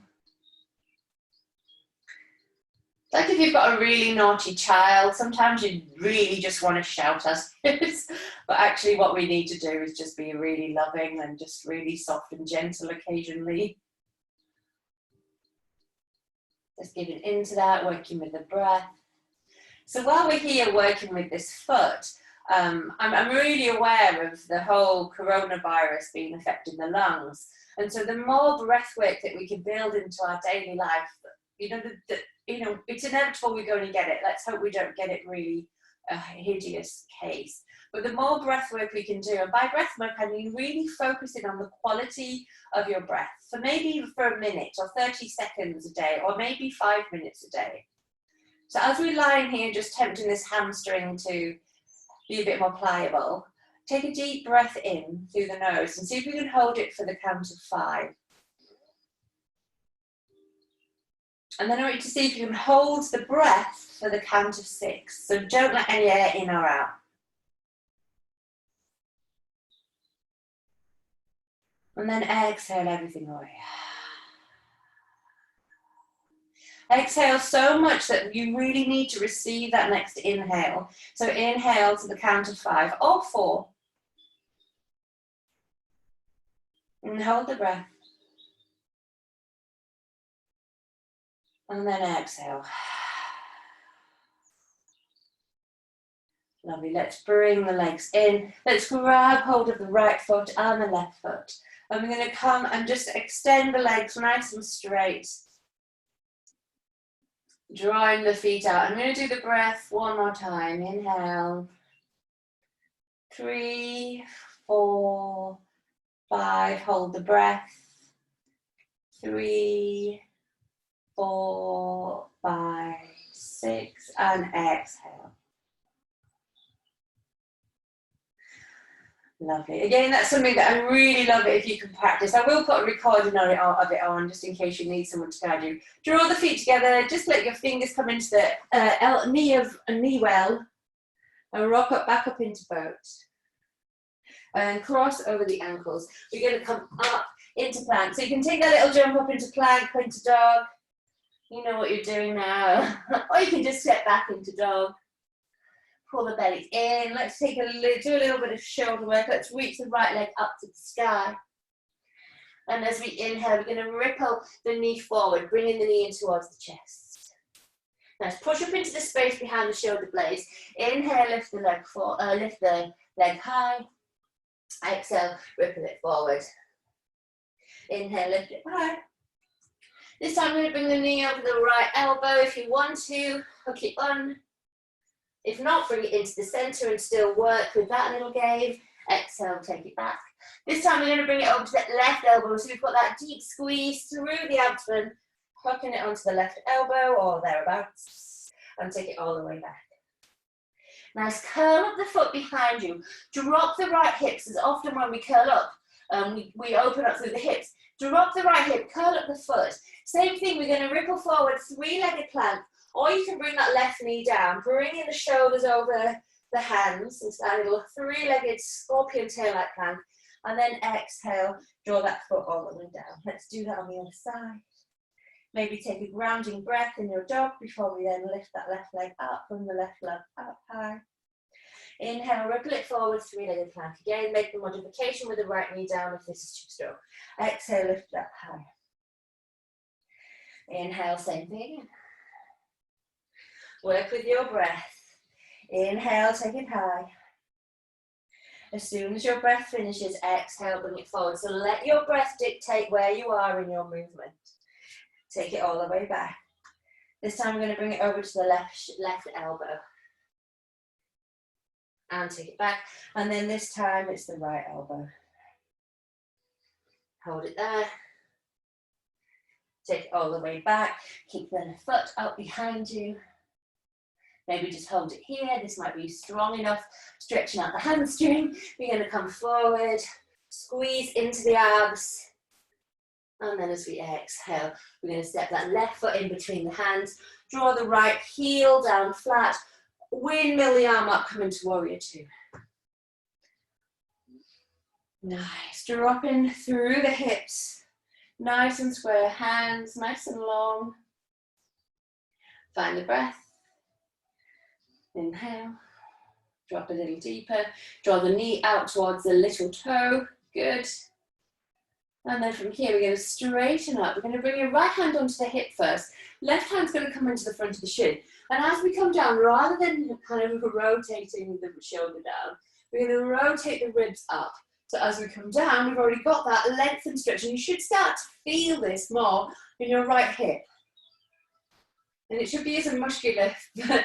Like if you've got a really naughty child, sometimes you really just want to shout us. But actually what we need to do is just be really loving and just really soft and gentle occasionally. Just giving into that, working with the breath. So while we're here working with this foot, I'm really aware of the whole coronavirus being affecting the lungs. And so the more breath work that we can build into our daily life, you know, it's inevitable we're going to get it. Let's hope we don't get it really a hideous case. But the more breath work we can do, and by breath work I mean really focusing on the quality of your breath, for maybe for a minute or 30 seconds a day, or maybe 5 minutes a day. So as we lie in here just tempting this hamstring to be a bit more pliable, take a deep breath in through the nose and see if we can hold it for the count of 5. And then I want you to see if you can hold the breath for the count of 6. So don't let any air in or out. And then exhale everything away. Exhale so much that you really need to receive that next inhale. So inhale to the count of 5 or 4. And hold the breath. And then exhale. Lovely. Let's bring the legs in. Let's grab hold of the right foot and the left foot. And we're going to come and just extend the legs nice and straight. Drawing the feet out. I'm going to do the breath one more time. Inhale. 3, 4, 5. Hold the breath. 3, 4, 5, 6. And exhale. Lovely. Again, that's something that I really love it if you can practice. I will put a recording of it on just in case you need someone to guide you. Draw the feet together. Just let your fingers come into the knee well and rock up back up into boat. And cross over the ankles. We're going to come up into plank. So you can take that little jump up into plank or into dog. You know what you're doing now. Or you can just step back into dog. Pull the belly in. Let's do a little bit of shoulder work. Let's reach the right leg up to the sky. And as we inhale, we're going to ripple the knee forward, bringing the knee in towards the chest. Now let's push up into the space behind the shoulder blades. Inhale, lift the leg high. Exhale, ripple it forward. Inhale, lift it high. This time we're going to bring the knee over the right elbow. If you want to, hook it on. If not, bring it into the center and still work with that little game. Exhale, take it back. This time we're going to bring it over to that left elbow. So we've got that deep squeeze through the abdomen, hooking it onto the left elbow or thereabouts, and take it all the way back. Nice, curl up the foot behind you. Drop the right hips, as often when we curl up, we open up through the hips. Drop the right hip, curl up the foot. Same thing, we're going to ripple forward, 3-legged plank. Or you can bring that left knee down, bringing the shoulders over the hands into that little 3-legged scorpion tail-like plank. And then exhale, draw that foot all the way down. Let's do that on the other side. Maybe take a grounding breath in your dog before we then lift that left leg up, bring the left leg up high. Inhale, ripple it forward, 3-legged plank. Again, make the modification with the right knee down if this is too strong. Exhale, lift it up high. Inhale, same thing. Work with your breath. Inhale, take it high. As soon as your breath finishes, exhale, bring it forward. So let your breath dictate where you are in your movement. Take it all the way back. This time we're going to bring it over to the left elbow. And take it back. And then this time it's the right elbow. Hold it there. Take it all the way back. Keep the foot up behind you. Maybe just hold it here. This might be strong enough. Stretching out the hamstring. We're going to come forward. Squeeze into the abs. And then as we exhale, we're going to step that left foot in between the hands. Draw the right heel down flat. Windmill the arm up, come into warrior 2. Nice. Dropping through the hips. Nice and square. Hands nice and long. Find the breath. Inhale, drop a little deeper, draw the knee out towards the little toe, good. And then from here we're going to straighten up. We're going to bring your right hand onto the hip first. Left hand's going to come into the front of the shin. And as we come down, rather than kind of rotating the shoulder down, we're going to rotate the ribs up. So as we come down, we've already got that length and stretch, and you should start to feel this more in your right hip. And it should be as a muscular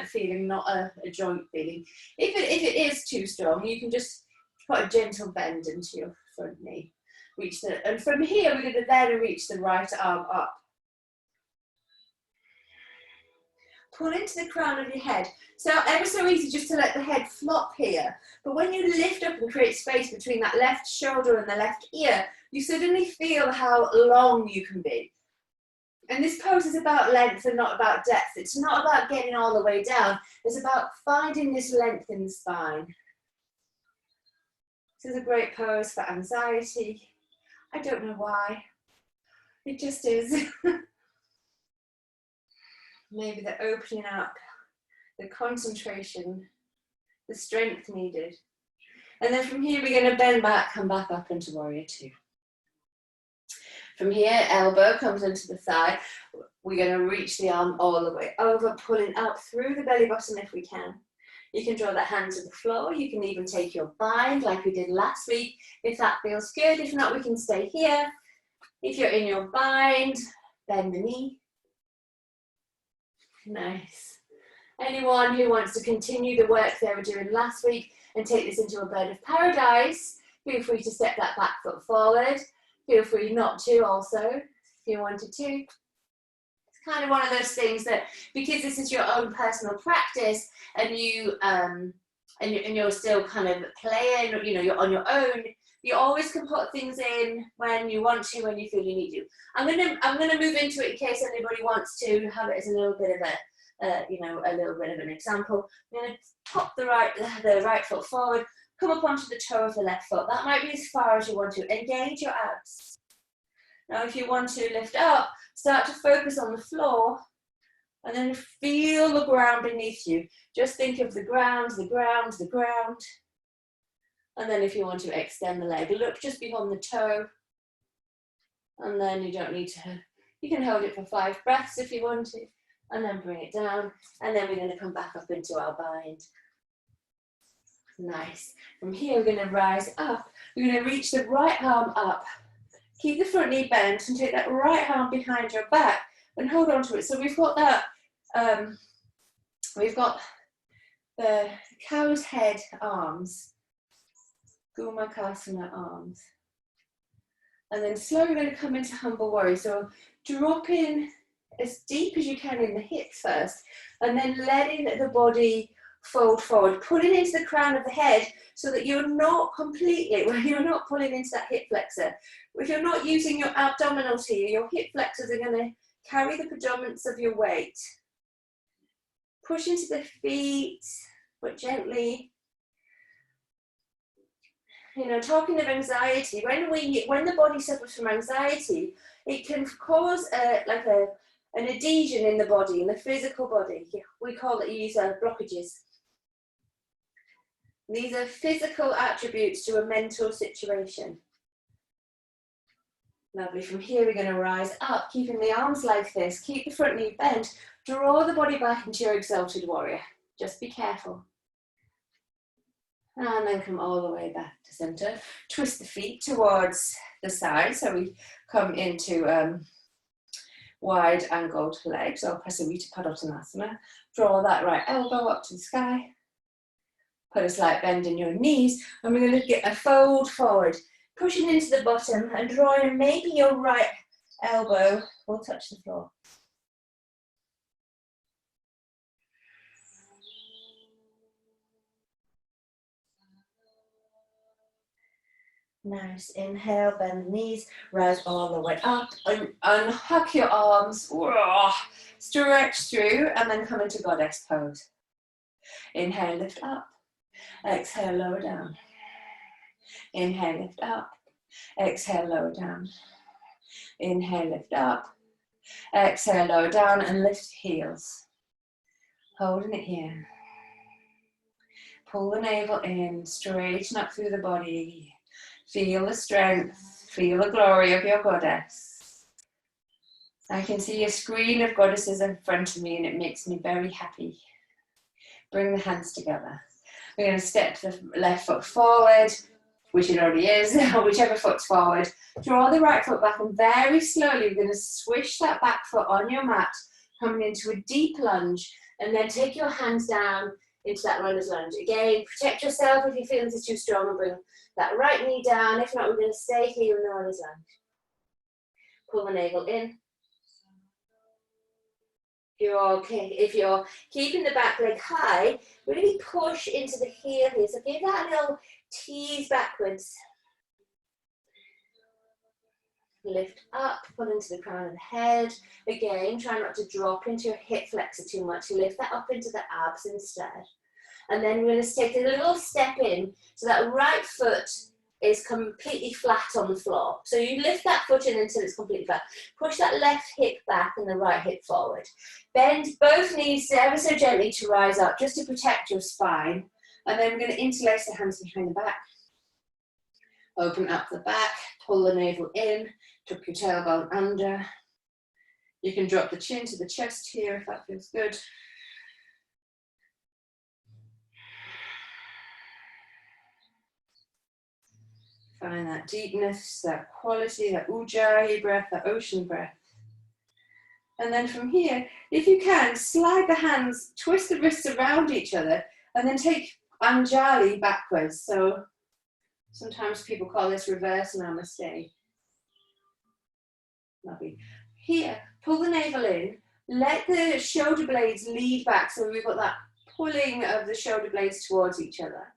feeling, not a joint feeling. If it is too strong, you can just put a gentle bend into your front knee. And from here, we're going to then reach the right arm up. Pull into the crown of your head. So ever so easy just to let the head flop here. But when you lift up and create space between that left shoulder and the left ear, you suddenly feel how long you can be. And this pose is about length and not about depth. It's not about getting all the way down. It's about finding this length in the spine. This is a great pose for anxiety. I don't know why. It just is. Maybe the opening up, the concentration, the strength needed. And then from here, we're going to bend back, come back up into warrior two. From here, elbow comes into the thigh. We're going to reach the arm all the way over, pulling up through the belly button if we can. You can draw the hand to the floor. You can even take your bind like we did last week, if that feels good. If not, we can stay here. If you're in your bind, bend the knee. Nice. Anyone who wants to continue the work they were doing last week and take this into a bird of paradise, feel free to step that back foot forward. Feel free not to also, if you wanted to. It's kind of one of those things that, because this is your own personal practice and you're still kind of playing, you know, you're on your own, you always can put things in when you want to, when you feel you need to. I'm gonna move into it in case anybody wants to have it as a little bit of a little bit of an example. I'm gonna pop the right foot forward, come up onto the toe of the left foot. That might be as far as you want to. Engage your abs. Now, if you want to lift up, start to focus on the floor and then feel the ground beneath you. Just think of the ground, the ground, the ground. And then if you want to extend the leg, look just beyond the toe. And then you don't need to, you can hold it for 5 breaths if you want to, and then bring it down. And then we're going to come back up into our bind. Nice. From here, we're going to rise up. We're going to reach the right arm up. Keep the front knee bent and take that right arm behind your back and hold on to it. So we've got that, we've got the cow's head arms, Gumakasana arms. And then slowly we're going to come into humble warrior. So drop in as deep as you can in the hips first, and then letting the body fold forward, pulling into the crown of the head so that you're not completely, well, you're not pulling into that hip flexor. If you're not using your abdominals here, your hip flexors are going to carry the predominance of your weight. Push into the feet, but gently. You know, talking of anxiety, when the body suffers from anxiety, it can cause an adhesion in the body, in the physical body. We call it, these are blockages. These are physical attributes to a mental situation. Lovely. From here, we're going to rise up, keeping the arms like this. Keep the front knee bent. Draw the body back into your exalted warrior. Just be careful. And then come all the way back to center. Twist the feet towards the side. So we come into wide angled legs, or Prasarita Padottanasana. Draw that right elbow up to the sky. Put a slight bend in your knees, and we're going to get a fold forward, pushing into the bottom and drawing maybe your right elbow will touch the floor. Nice. Inhale, bend the knees, rise all the way up, unhook your arms, stretch through, and then come into goddess pose. Inhale, lift up. Exhale, lower down. Inhale, lift up. Exhale, lower down. Inhale, lift up. Exhale, lower down, and lift heels. Holding it here. Pull the navel in, straighten up through the body. Feel the strength, feel the glory of your goddess. I can see a screen of goddesses in front of me, and it makes me very happy. Bring the hands together. We're going to step the left foot forward, which it already is, whichever foot's forward. Draw the right foot back, and very slowly we're going to swish that back foot on your mat, coming into a deep lunge, and then take your hands down into that runner's lunge. Again, protect yourself if you feel this is too strong, and bring that right knee down. If not, we're going to stay here in the runner's lunge. Pull the navel in. If you're keeping the back leg high, really push into the heel here. So give that a little tease backwards. Lift up, pull into the crown of the head. Again, try not to drop into your hip flexor too much. Lift that up into the abs instead. And then we're going to take a little step in so that right foot is completely flat on the floor. So you lift that foot in until it's completely flat. Push that left hip back and the right hip forward. Bend both knees ever so gently to rise up, just to protect your spine. And then we're going to interlace the hands behind the back. Open up the back, pull the navel in, tuck your tailbone under. You can drop the chin to the chest here if that feels good. Find that deepness, that quality, that ujjayi breath, that ocean breath. And then from here, if you can, slide the hands, twist the wrists around each other, and then take Anjali backwards. So sometimes people call this reverse namaste. Lovely. Here, pull the navel in, let the shoulder blades lead back, so we've got that pulling of the shoulder blades towards each other.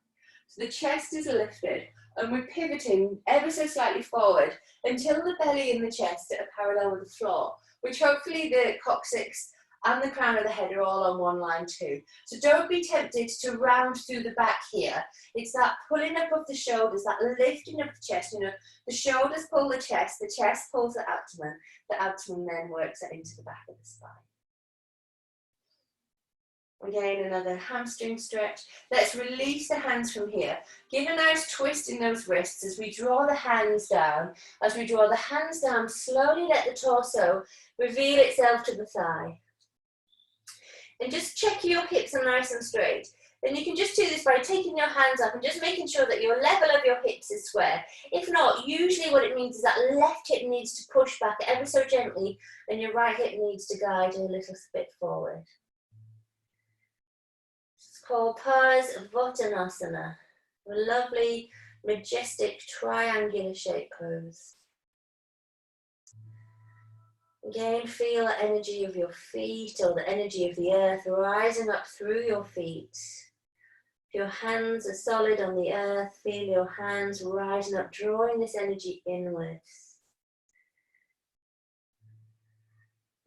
So the chest is lifted, and we're pivoting ever so slightly forward until the belly and the chest are parallel with the floor, which hopefully the coccyx and the crown of the head are all on one line too. So don't be tempted to round through the back here. It's that pulling up of the shoulders, that lifting of the chest. You know, the shoulders pull the chest pulls the abdomen then works it into the back of the spine. Again, another hamstring stretch. Let's release the hands from here. Give a nice twist in those wrists as we draw the hands down. As we draw the hands down, slowly let the torso reveal itself to the thigh. And just check your hips are nice and straight. Then you can just do this by taking your hands up and just making sure that your level of your hips is square. If not, usually what it means is that left hip needs to push back ever so gently and your right hip needs to guide you a little bit forward. It's called Parkes-McQueen, a lovely, majestic, triangular shape pose. Again, feel the energy of your feet or the energy of the earth rising up through your feet. If your hands are solid on the earth, feel your hands rising up, drawing this energy inwards.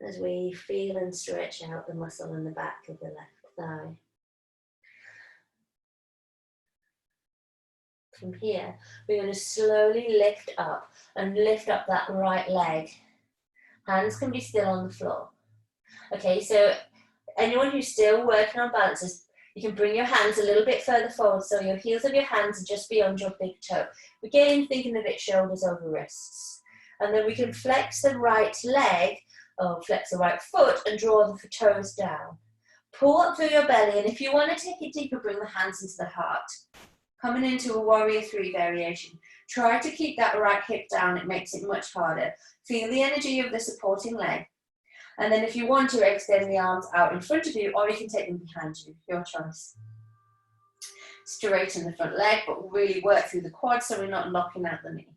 As we feel and stretch out the muscle in the back of the left thigh. From here, we're going to slowly lift up and lift up that right leg. Hands can be still on the floor. Okay, so anyone who's still working on balances, you can bring your hands a little bit further forward so your heels of your hands are just beyond your big toe. Again, thinking of it shoulders over wrists. And then we can flex the right leg, or flex the right foot and draw the toes down. Pull up through your belly, and if you want to take it deeper, bring the hands into the heart. Coming into a warrior 3 variation. Try to keep that right hip down, it makes it much harder. Feel the energy of the supporting leg. And then if you want to, extend the arms out in front of you, or you can take them behind you, your choice. Straighten the front leg, but really work through the quad so we're not locking out the knee.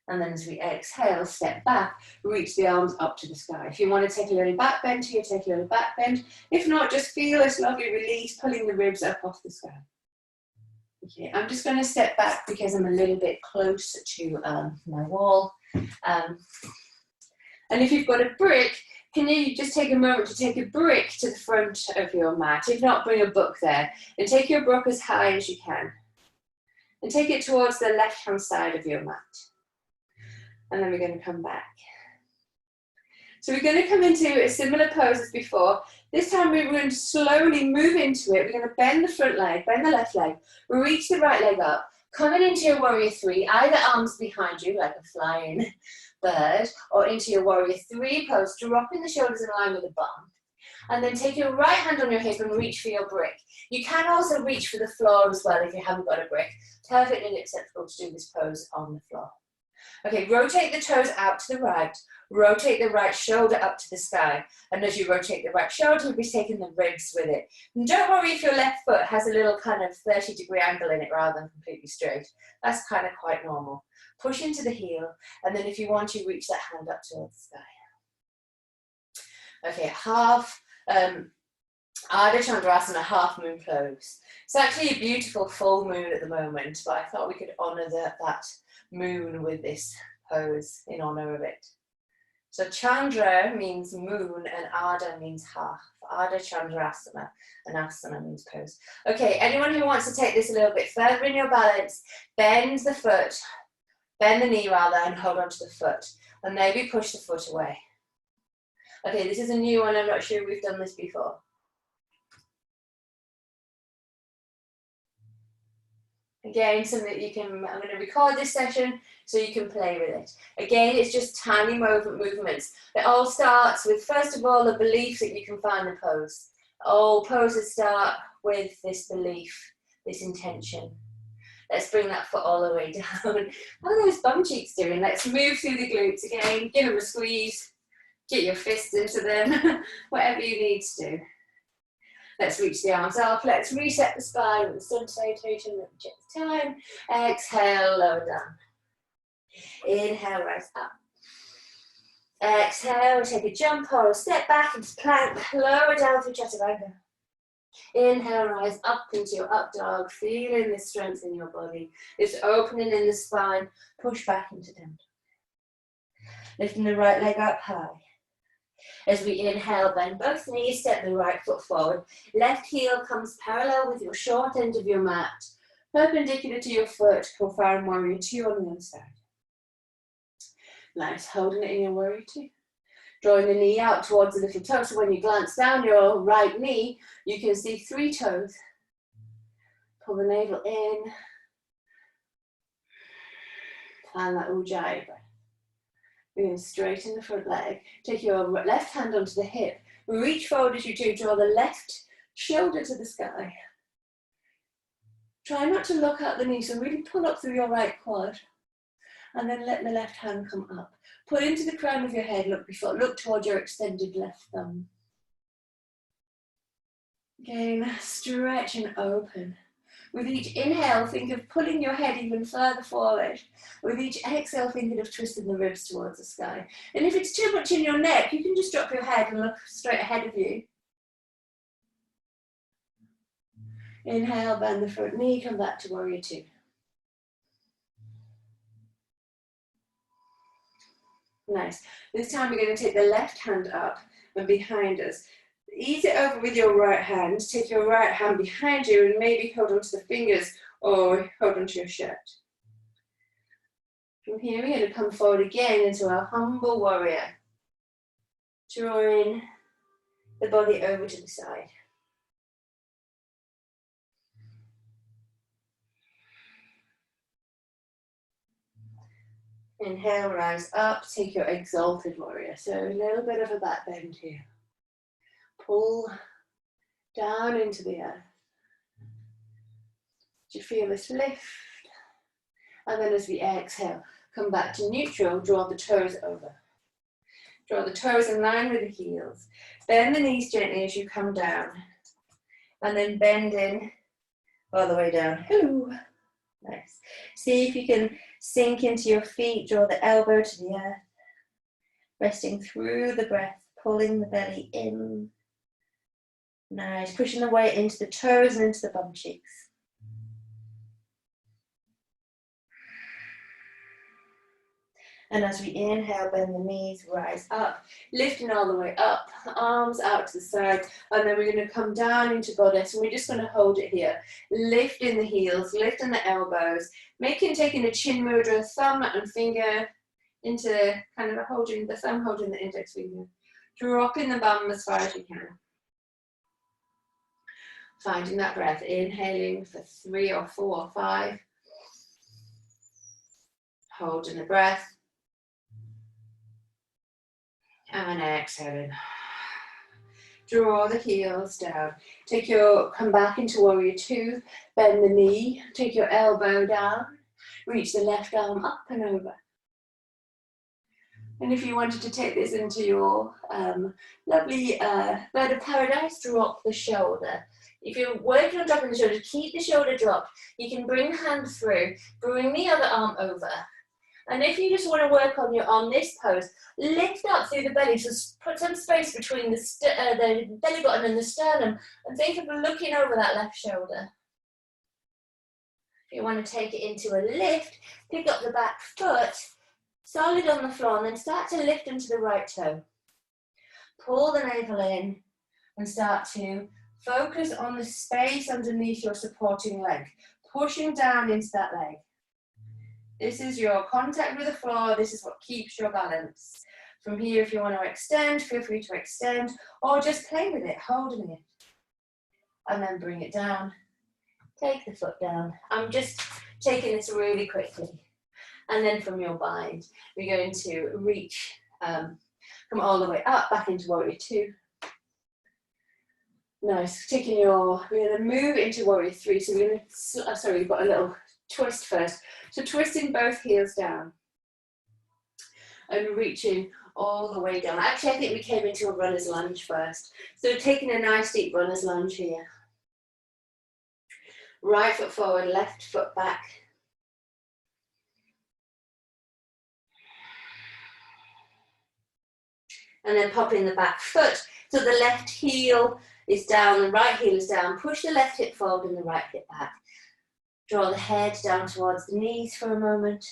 And then as we exhale, step back, reach the arms up to the sky. If you want to take a little back bend here, take a little back bend. If not, just feel this lovely release, pulling the ribs up off the sky. Okay, I'm just going to step back because I'm a little bit close to my wall. And if you've got a brick, can you just take a moment to take a brick to the front of your mat? If not, bring a book there. And take your book as high as you can. And take it towards the left-hand side of your mat. And then we're going to come back. So we're going to come into a similar pose as before. This time we're going to slowly move into it. We're going to bend the front leg, bend the left leg, reach the right leg up, coming into your warrior 3, either arms behind you like a flying bird, or into your warrior 3 pose, dropping the shoulders in line with the bum. And then take your right hand on your hip and reach for your brick. You can also reach for the floor as well if you haven't got a brick. Perfectly acceptable to do this pose on the floor. Okay, rotate the toes out to the right. Rotate the right shoulder up to the sky. And as you rotate the right shoulder, you'll be taking the ribs with it. And don't worry if your left foot has a little kind of 30-degree angle in it rather than completely straight. That's kind of quite normal. Push into the heel, and then if you want, you reach that hand up towards the sky. Okay, half Ardha Chandrasana, half moon pose. It's actually a beautiful full moon at the moment, but I thought we could honour that moon with this pose in honour of it. So Chandra means moon and Ardha means half. Ardha Chandrasana and Asana means pose. Okay, anyone who wants to take this a little bit further in your balance, bend the foot, bend the knee rather, and hold on to the foot. And maybe push the foot away. Okay, this is a new one, I'm not sure we've done this before. Again, something that you can, I'm going to record this session so you can play with it. Again, it's just tiny movements. It all starts with, first of all, a belief that you can find the pose. All poses start with this belief, this intention. Let's bring that foot all the way down. How are those bum cheeks doing? Let's move through the glutes again, give them a squeeze, get your fists into them, whatever you need to do. Let's reach the arms up. Let's reset the spine with the sun salutation. Let me check the time. Exhale, lower down. Inhale, rise up. Exhale, take a jump or a step back into plank. Lower down through chaturanga. Inhale, rise up into your up dog. Feeling the strength in your body. This opening in the spine. Push back into down. Lifting the right leg up high. As we inhale, bend both knees, step the right foot forward. Left heel comes parallel with your short end of your mat. Perpendicular to your foot, Profound Warrior 2 on the other side. Nice, holding it in your Warrior 2. Drawing the knee out towards the little toe, so when you glance down your right knee, you can see 3 toes. Pull the navel in. Plan that Ujjayi breath. Moving straighten the front leg. Take your left hand onto the hip. Reach forward as you do. Draw the left shoulder to the sky. Try not to look out the knee, so really pull up through your right quad. And then let the left hand come up. Pull into the crown of your head. Look toward your extended left thumb. Again, stretch and open. With each inhale, think of pulling your head even further forward. With each exhale, thinking of twisting the ribs towards the sky. And if it's too much in your neck, you can just drop your head and look straight ahead of you. Inhale, bend the front knee, come back to Warrior 2. Nice. This time we're going to take the left hand up and behind us. Ease it over with your right hand. Take your right hand behind you and maybe hold onto the fingers or hold onto your shirt. From here, we're going to come forward again into our humble warrior. Drawing the body over to the side. Inhale, rise up, take your exalted warrior. So a little bit of a back bend here. Pull down into the earth. Do you feel this lift? And then as we exhale, come back to neutral, draw the toes over. Draw the toes in line with the heels. Bend the knees gently as you come down. And then bend in all the way down. Ooh. Nice. See if you can sink into your feet, draw the elbow to the earth. Resting through the breath, pulling the belly in. Nice, pushing the weight into the toes and into the bum cheeks. And as we inhale, bend the knees, rise up, lifting all the way up, arms out to the side, and then we're going to come down into goddess, and we're just going to hold it here, lifting the heels, lifting the elbows, taking a chin mudra, thumb and finger into kind of a holding, the thumb holding the index finger, dropping the bum as far as you can. Finding that breath, inhaling for 3 or 4 or 5. Holding the breath. And exhaling. Draw the heels down. Come back into Warrior 2. Bend the knee. Take your elbow down. Reach the left arm up and over. And if you wanted to take this into your lovely bird of paradise, drop the shoulder. If you're working on dropping the shoulder, keep the shoulder dropped. You can bring the hand through, bring the other arm over. And if you just want to work on this pose, lift up through the belly, so put some space between the belly button and the sternum, and think of looking over that left shoulder. If you want to take it into a lift, pick up the back foot, solid on the floor, and then start to lift into the right toe. Pull the navel in and start to focus on the space underneath your supporting leg, pushing down into that leg. This is your contact with the floor. This is what keeps your balance. From here, if you want to extend, feel free to extend, or just play with it, holding it. And then bring it down. Take the foot down. I'm just taking this really quickly. And then from your bind, we're going to reach, come all the way up, back into warrior two. Nice, we're going to move into warrior three. So we're going to, sorry, we've got a little twist first. So twisting both heels down. And reaching all the way down. Actually, I think we came into a runner's lunge first. So taking a nice deep runner's lunge here. Right foot forward, left foot back. And then popping the back foot. So the left heel is down, the right heel is down. Push the left hip forward and the right hip back. Draw the head down towards the knees for a moment.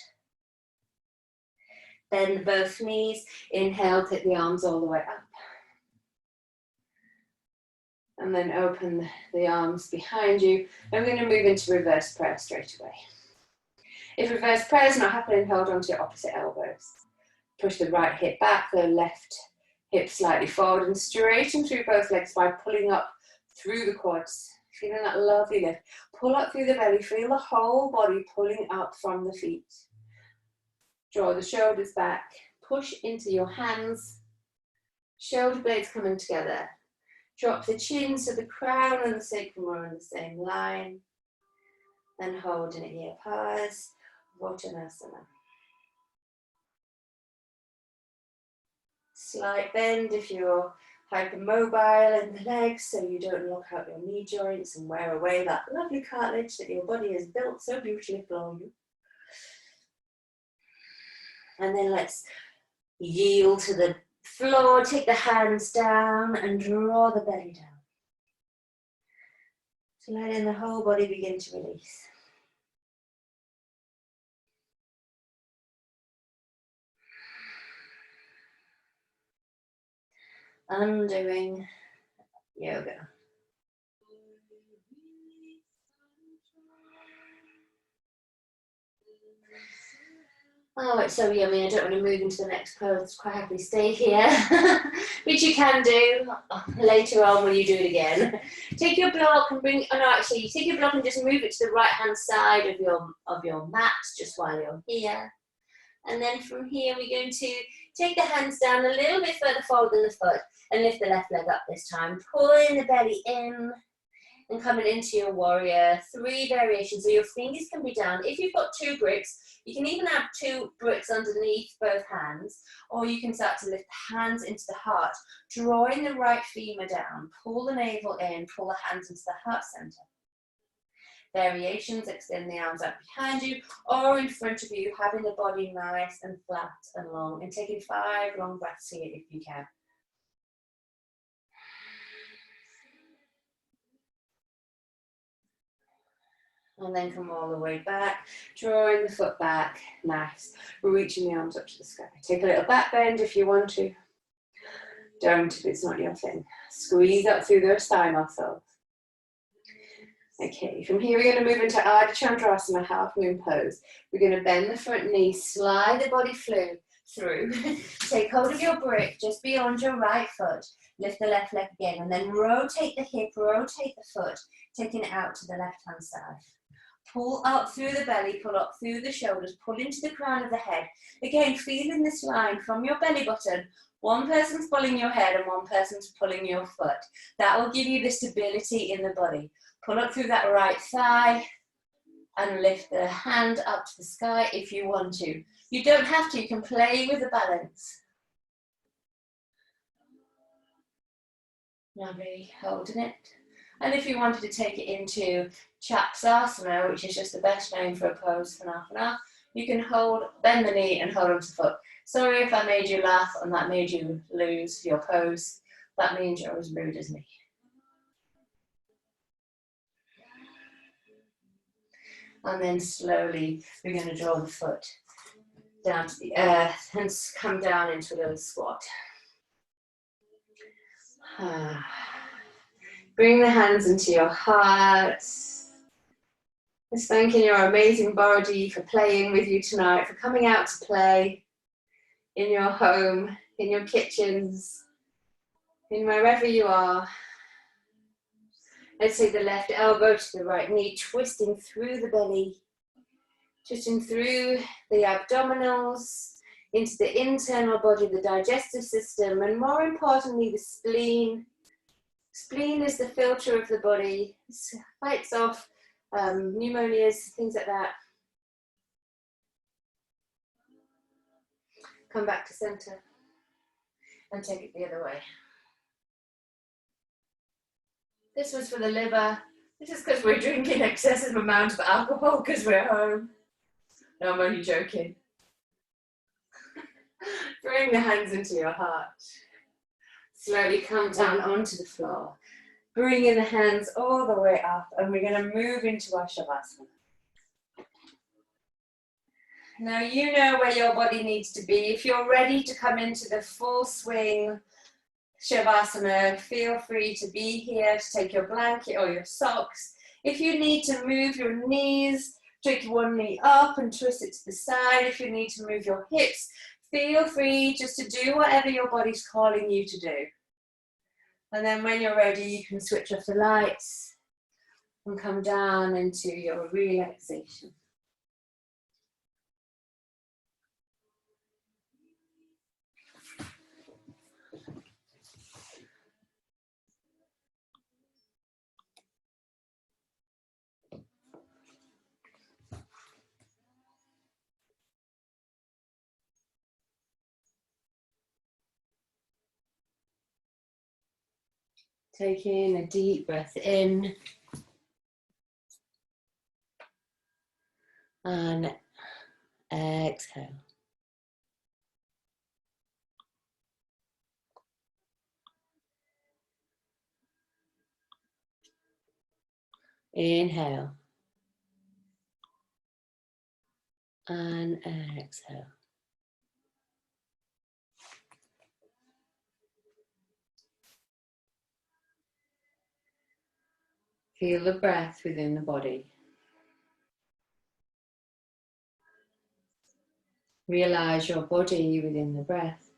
Bend both knees. Inhale, take the arms all the way up. And then open the arms behind you. And we're going to move into reverse prayer straight away. If reverse prayer is not happening, hold on to your opposite elbows. Push the right hip back, the left hip slightly forward, and straighten through both legs by pulling up through the quads. Feeling that lovely lift. Pull up through the belly, feel the whole body pulling up from the feet. Draw the shoulders back, push into your hands, shoulder blades coming together. Drop the chin so the crown and the sacrum are in the same line. And holding it here, pause, Uttanasana. Slight bend if you're hypermobile in the legs, so you don't lock out your knee joints and wear away that lovely cartilage that your body has built so beautifully for you. And then let's yield to the floor, take the hands down and draw the belly down. So letting the whole body begin to release. Undoing yoga. Oh, it's so yummy. I don't want to move into the next pose. Quite happily stay here, which you can do later on when you do it again. Take your block and take your block and just move it to the right hand side of your mat just while you're here. And then from here, we're going to take the hands down a little bit further forward than the foot and lift the left leg up this time. Pulling the belly in and coming into your warrior. 3 variations. So your fingers can be down. If you've got 2 bricks, you can even have 2 bricks underneath both hands, or you can start to lift the hands into the heart, drawing the right femur down. Pull the navel in, pull the hands into the heart center. Variations, extend the arms out behind you or in front of you, having the body nice and flat and long, and taking 5 long breaths here if you can. And then come all the way back, drawing the foot back, nice. We're reaching the arms up to the sky. Take a little back bend if you want to. Don't if it's not your thing. Squeeze up through those thigh muscles. Okay, from here we're going to move into Ardha Chandrasana, half moon pose. We're going to bend the front knee, slide the body through. Take hold of your brick just beyond your right foot. Lift the left leg again, and then rotate the hip, rotate the foot, taking it out to the left hand side. Pull up through the belly, pull up through the shoulders, pull into the crown of the head. Again, feeling this line from your belly button. One person's pulling your head and one person's pulling your foot. That will give you the stability in the body. Pull up through that right thigh. and lift the hand up to the sky if you want to. You don't have to, you can play with the balance. Lovely, holding it. And if you wanted to take it into Chapsasana, which is just the best name for a pose for an half, you can bend the knee and hold onto the foot. Sorry if I made you laugh and that made you lose your pose. That means you're as rude as me. And then slowly, we're going to draw the foot down to the earth and come down into a little squat. Bring the hands into your heart. Just thanking your amazing body for playing with you tonight, for coming out to play in your home, in your kitchens, in wherever you are. Let's take the left elbow to the right knee, twisting through the belly, twisting through the abdominals, into the internal body, the digestive system, and more importantly, the spleen. Spleen is the filter of the body. It fights off pneumonias, things like that. Come back to center and take it the other way. This was for the liver. This is because we're drinking excessive amounts of alcohol because we're home. No, I'm only joking. Bring the hands into your heart. Slowly come down onto the floor. Bringing the hands all the way up, and we're going to move into our Shavasana. Now you know where your body needs to be. If you're ready to come into the full swing Shavasana, feel free to be here, to take your blanket or your socks. If you need to move your knees, take one knee up and twist it to the side. If you need to move your hips, feel free just to do whatever your body's calling you to do. And then when you're ready, you can switch off the lights and come down into your relaxation. Taking a deep breath in and exhale. Inhale and exhale. Feel the breath within the body. Realize your body within the breath.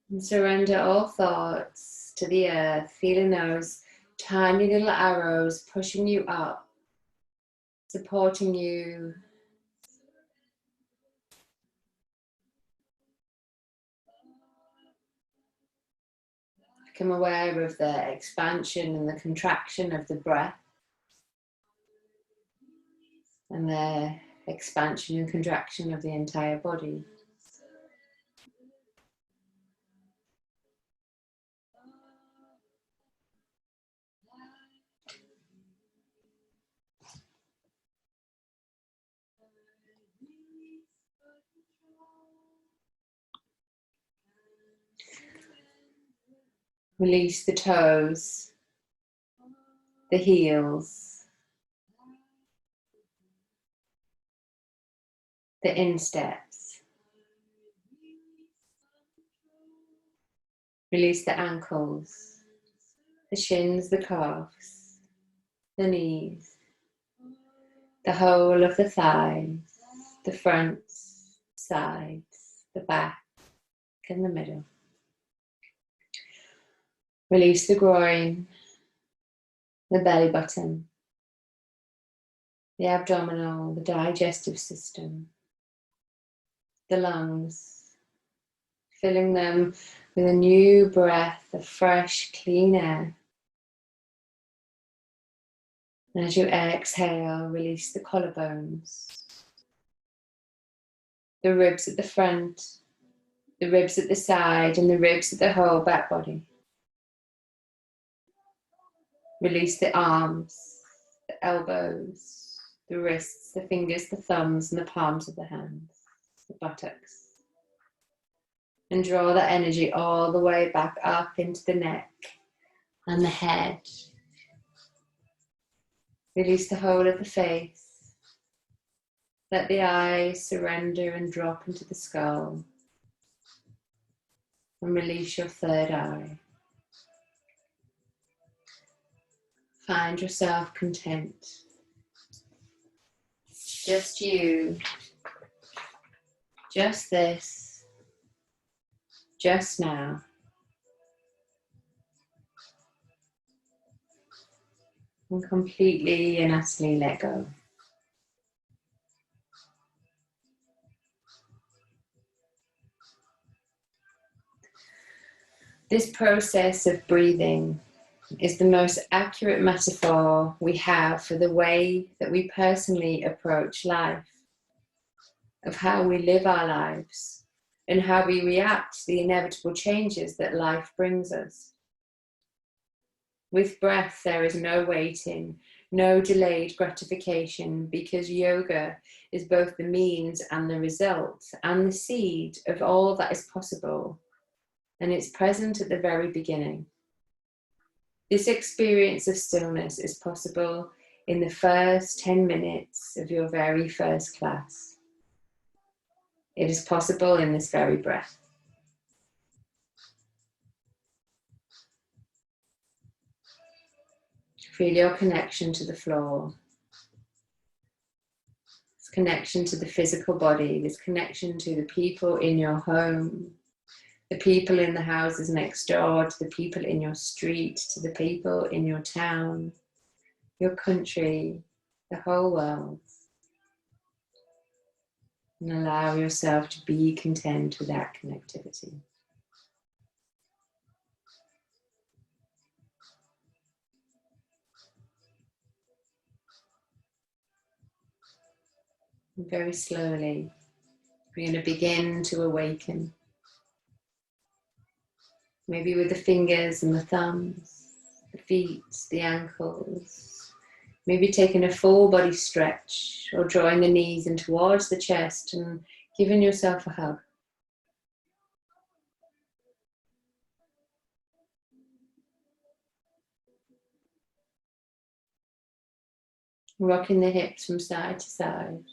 And surrender all thoughts to the earth, feeling those tiny little arrows pushing you up, supporting you. Become aware of the expansion and the contraction of the breath, and the expansion and contraction of the entire body. Release the toes, the heels, the insteps. Release the ankles, the shins, the calves, the knees, the whole of the thighs, the fronts, sides, the back, and the middle. Release the groin, the belly button, the abdominal, the digestive system, the lungs, filling them with a new breath of fresh, clean air. And as you exhale, release the collarbones, the ribs at the front, the ribs at the side, and the ribs at the whole back body. Release the arms, the elbows, the wrists, the fingers, the thumbs, and the palms of the hands, the buttocks. And draw that energy all the way back up into the neck and the head. Release the whole of the face. Let the eyes surrender and drop into the skull. And release your third eye. Find yourself content. Just you. Just this. Just now. And completely and utterly let go. This process of breathing is the most accurate metaphor we have for the way that we personally approach life, of how we live our lives, and how we react to the inevitable changes that life brings us. With breath, there is no waiting, no delayed gratification, because yoga is both the means and the result, and the seed of all that is possible, and it's present at the very beginning. This experience of stillness is possible in the first 10 minutes of your very first class. It is possible in this very breath. Feel your connection to the floor. This connection to the physical body, this connection to the people in your home, the people in the houses next door, to the people in your street, to the people in your town, your country, the whole world. And allow yourself to be content with that connectivity. And very slowly, we're going to begin to awaken. Maybe with the fingers and the thumbs, the feet, the ankles. Maybe taking a full body stretch or drawing the knees in towards the chest and giving yourself a hug. Rocking the hips from side to side.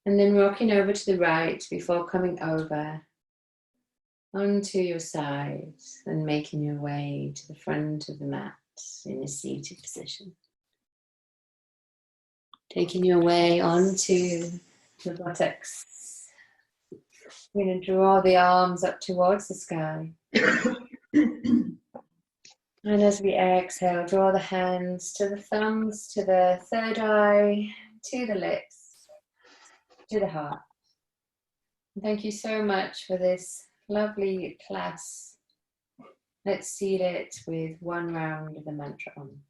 And then rocking over to the right before coming over onto your side and making your way to the front of the mat in a seated position. Taking your way onto the buttocks. We're going to draw the arms up towards the sky. And as we exhale, draw the hands to the thumbs, to the third eye, to the lips, to the heart. And thank you so much for this lovely class. Let's seal it with one round of the mantra Om.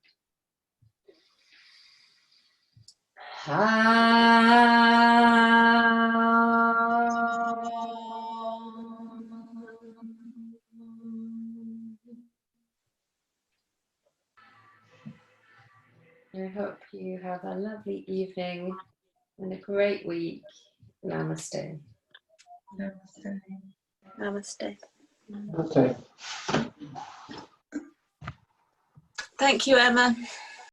I hope you have a lovely evening and a great week. Namaste. Namaste. Namaste. Okay. Thank you, Emma.